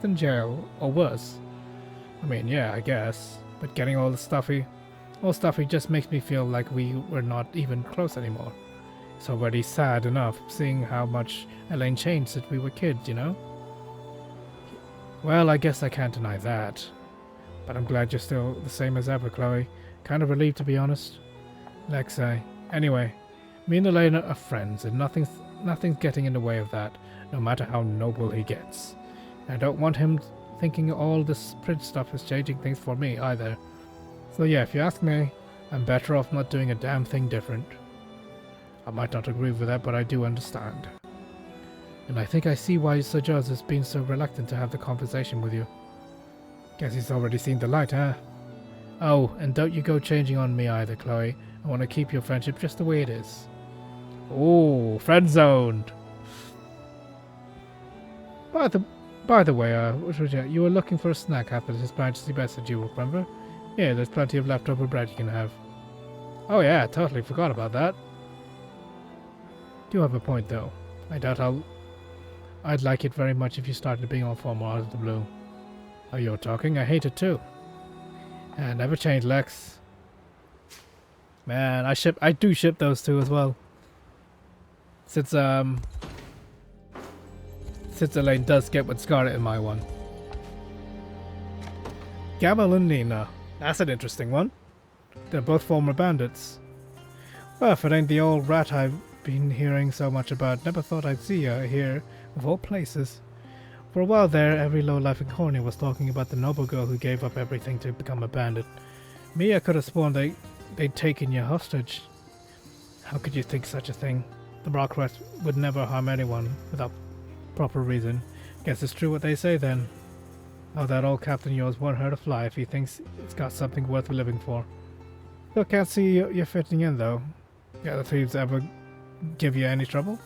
in jail, or worse. I mean, yeah, I guess, but getting all stuffy just makes me feel like we were not even close anymore. It's already sad enough seeing how much Elaine changed since we were kids, you know? Well, I guess I can't deny that. But I'm glad you're still the same as ever, Chloe. Kind of relieved, to be honest. Lexi. Anyway, me and Elaine are friends, and nothing's getting in the way of that, no matter how noble he gets. And I don't want him thinking all this prince stuff is changing things for me, either. So yeah, if you ask me, I'm better off not doing a damn thing different. I might not agree with that, but I do understand. And I think I see why Sir Joseph's been so reluctant to have the conversation with you. Guess he's already seen the light, huh? Oh, and don't you go changing on me either, Chloe. I want to keep your friendship just the way it is. Oh, friend-zoned! By the way, you were looking for a snack after His Majesty messaged you, remember? Yeah, there's plenty of leftover bread you can have. Oh yeah, totally forgot about that. Do have a point, though. I doubt I'd like it very much if you started being all formal out of the blue. Oh, you're talking? I hate it too. And never change, Lex. Man, I do ship those two as well. Since Elaine does get with Scarlet in my one. Gamal and Nina. That's an interesting one. They're both former bandits. Well, if it ain't the old rat I've been hearing so much about, never thought I'd see her here, of all places. For a while there, every lowlife in Cornea was talking about the noble girl who gave up everything to become a bandit. Me, I could have sworn they'd taken you hostage. How could you think such a thing? The rock rats would never harm anyone without proper reason. Guess it's true what they say then. Oh, that old captain yours won't hurt a fly if he thinks it's got something worth living for. Still can't see you're fitting in, though. The other thieves ever give you any trouble?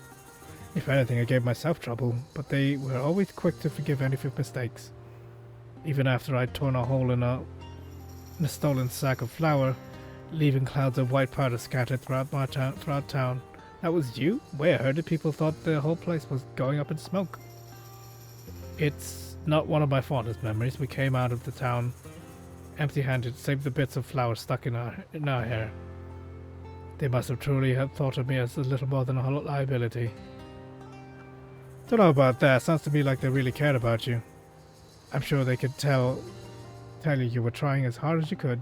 If anything, I gave myself trouble, but they were always quick to forgive any mistakes. Even after I'd torn a hole in a stolen sack of flour, leaving clouds of white powder scattered throughout town. That was you? Way I heard it, people thought the whole place was going up in smoke. It's not one of my fondest memories. We came out of the town empty-handed, save the bits of flour stuck in our hair. They must have truly thought of me as a little more than a liability. Don't know about that. Sounds to me like they really cared about you. I'm sure they could tell you were trying as hard as you could.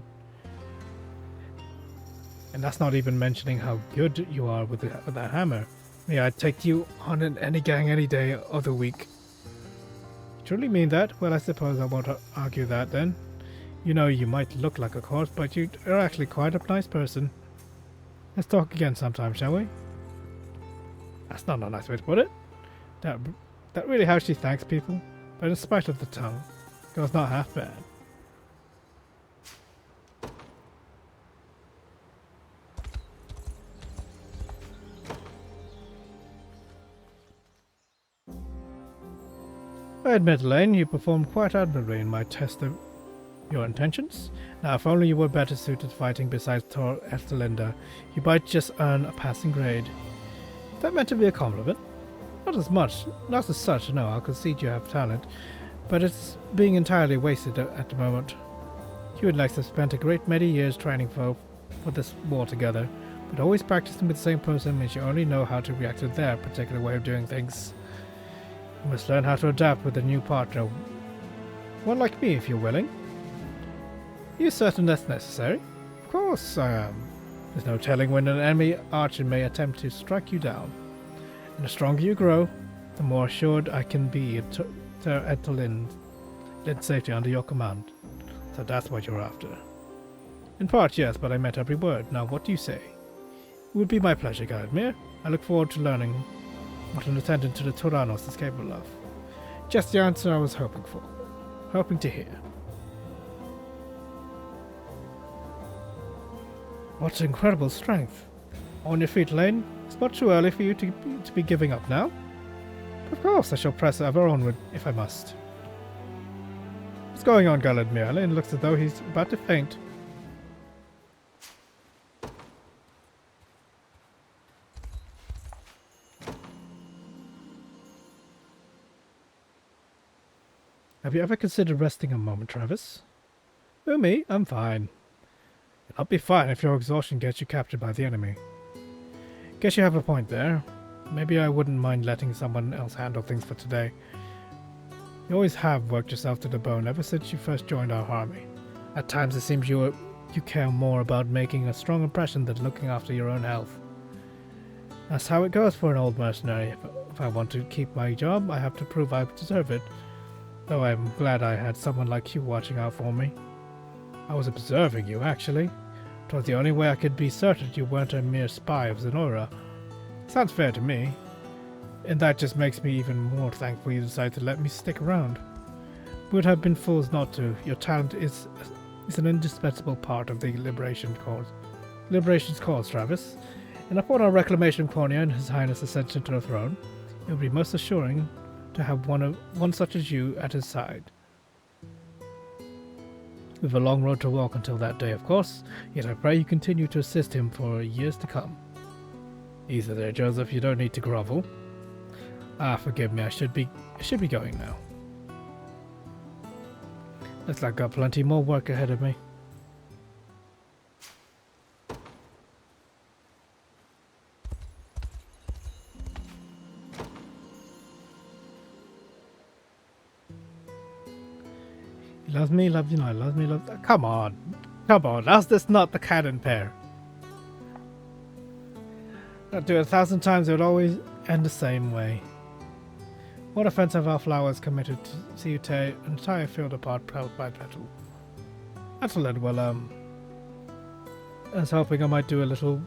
And that's not even mentioning how good you are with that hammer. Yeah, I'd take you on in any gang any day of the week. You truly mean that? Well, I suppose I won't argue that then. You know, you might look like a corpse, but you are actually quite a nice person. Let's talk again sometime, shall we? That's not a nice way to put it. That really how she thanks people, but in spite of the tongue, girl's not half bad. I admit, Elaine, you performed quite admirably in my test of your intentions. Now, if only you were better suited to fighting besides Tor Estelinda, you might just earn a passing grade. Is that meant to be a compliment? Not as such, no, I'll concede you have talent, but it's being entirely wasted at the moment. You and Lex have spent a great many years training for this war together, but always practicing with the same person means you only know how to react to their particular way of doing things. You must learn how to adapt with a new partner. One like me, if you're willing. Are you certain that's necessary? Of course I am. There's no telling when an enemy archer may attempt to strike you down. And the stronger you grow, the more assured I can be to Lind's safety under your command. So that's what you're after. In part, yes, but I meant every word. Now, what do you say? It would be my pleasure, Galadmir. I look forward to learning what an attendant to the Tyrannos is capable of. Just the answer I was hoping for. Hoping to hear. What incredible strength. On your feet, Lane. It's not too early for you to be giving up now. Of course, I shall press ever onward, if I must. What's going on, Galadmir? Lane looks as though he's about to faint. Have you ever considered resting a moment, Travis? Who, me? I'm fine. I'll be fine if your exhaustion gets you captured by the enemy. Guess you have a point there. Maybe I wouldn't mind letting someone else handle things for today. You always have worked yourself to the bone ever since you first joined our army. At times it seems you care more about making a strong impression than looking after your own health. That's how it goes for an old mercenary. If I want to keep my job, I have to prove I deserve it. Though I'm glad I had someone like you watching out for me. I was observing you, actually. It was the only way I could be certain you weren't a mere spy of Zenora. Sounds fair to me. And that just makes me even more thankful you decided to let me stick around. We would have been fools not to. Your talent is an indispensable part of the Liberation's cause, Travis. And upon our reclamation of Cornea and His Highness' ascension to the throne, it would be most assuring to have one such as you at his side. We have a long road to walk until that day, of course, yet I pray you continue to assist him for years to come. Easy there, Joseph, you don't need to grovel. Forgive me, I should be going now. Looks like I've got plenty more work ahead of me. He loves me, loves you, loves me, loves... Come on, how's this not the canon pair? I'd do it 1,000 times, it would always end the same way. What offense have our flowers committed to see you tear an entire field apart petal by petal? Excellent, well, I was hoping I might do a little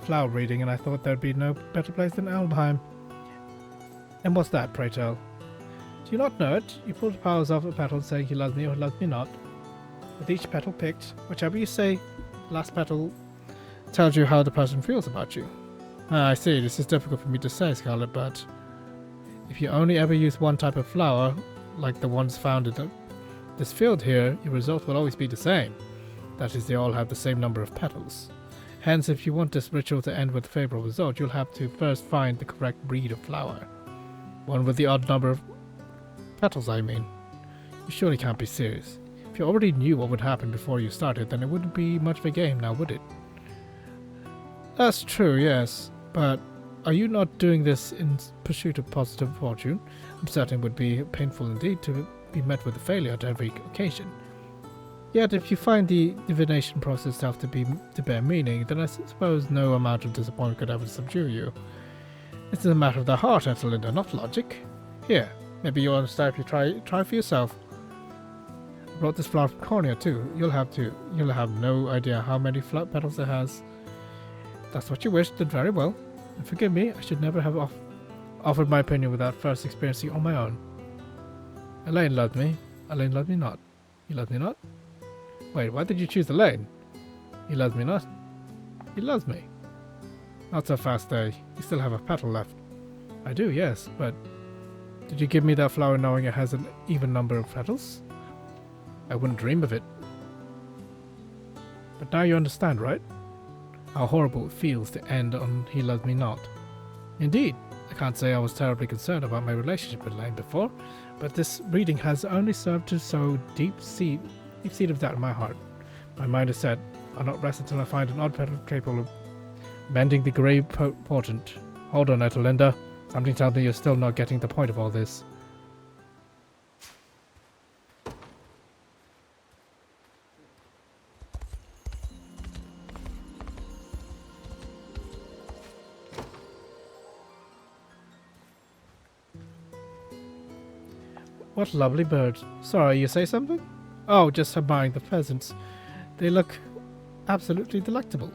flower reading, and I thought there'd be no better place than Almheim. And what's that, pray tell? Do you not know it? You pull the powers off a petal saying he loves me or loves me not. With each petal picked, whichever you say, the last petal tells you how the person feels about you. I see, this is difficult for me to say, Scarlet, but if you only ever use one type of flower, like the ones found in this field here, your result will always be the same. That is, they all have the same number of petals. Hence, if you want this ritual to end with a favorable result, you'll have to first find the correct breed of flower. One with the odd number of petals, I mean. You surely can't be serious. If you already knew what would happen before you started, then it wouldn't be much of a game now, would it? That's true, yes. But are you not doing this in pursuit of positive fortune? I'm certain it would be painful indeed to be met with a failure at every occasion. Yet if you find the divination process to bear meaning, then I suppose no amount of disappointment could ever subdue you. It's a matter of the heart, Ethelinda, not logic. Here, maybe you'll understand if you try for yourself. I brought this flower from Cornea too. You'll have no idea how many petals it has. That's what you wish, then very well. And forgive me, I should never have offered my opinion without first experiencing it on my own. Elaine loved me. Elaine loved me not. He loved me not? Wait, why did you choose Elaine? He loves me not? He loves me. Not so fast, eh? You still have a petal left. I do, yes, but did you give me that flower knowing it has an even number of petals? I wouldn't dream of it. But now you understand, right? How horrible it feels to end on he loves me not. Indeed, I can't say I was terribly concerned about my relationship with Elaine before, but this reading has only served to sow deep seed of doubt in my heart. My mind is set. I'll not rest until I find an odd petal capable of mending the grey portent. Hold on, Ethelinda. Something tells me you're still not getting the point of all this. What lovely birds. Sorry, you say something? Oh, just admiring the pheasants. They look absolutely delectable.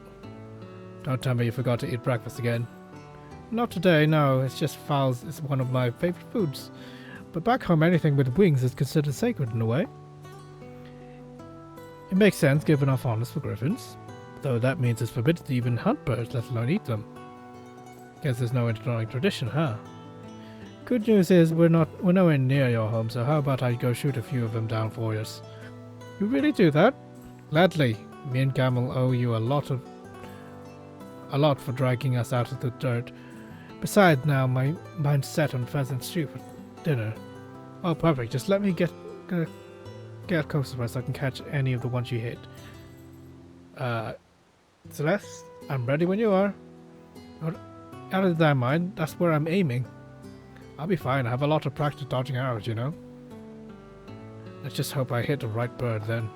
Don't tell me you forgot to eat breakfast again. Not today, no. It's just fowls is one of my favorite foods. But back home, anything with wings is considered sacred in a way. It makes sense given our fondness for griffins. Though that means it's forbidden to even hunt birds, let alone eat them. Guess there's no enduring tradition, huh? Good news is we're nowhere near your home, so how about I go shoot a few of them down for us? You really do that? Gladly. Me and Camel owe you a lot for dragging us out of the dirt. Besides, now my mind's set on pheasant stew for dinner. Oh, perfect. Just let me get closer so I can catch any of the ones you hit. Celeste, I'm ready when you are. Out of that mind, that's where I'm aiming. I'll be fine. I have a lot of practice dodging arrows, you know. Let's just hope I hit the right bird then.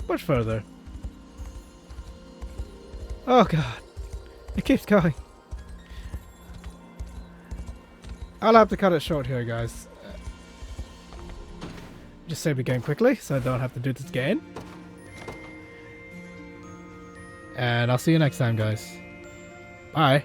Much further. Oh god. It keeps going. I'll have to cut it short here, guys. Just save the game quickly so I don't have to do this again. And I'll see you next time, guys. Bye.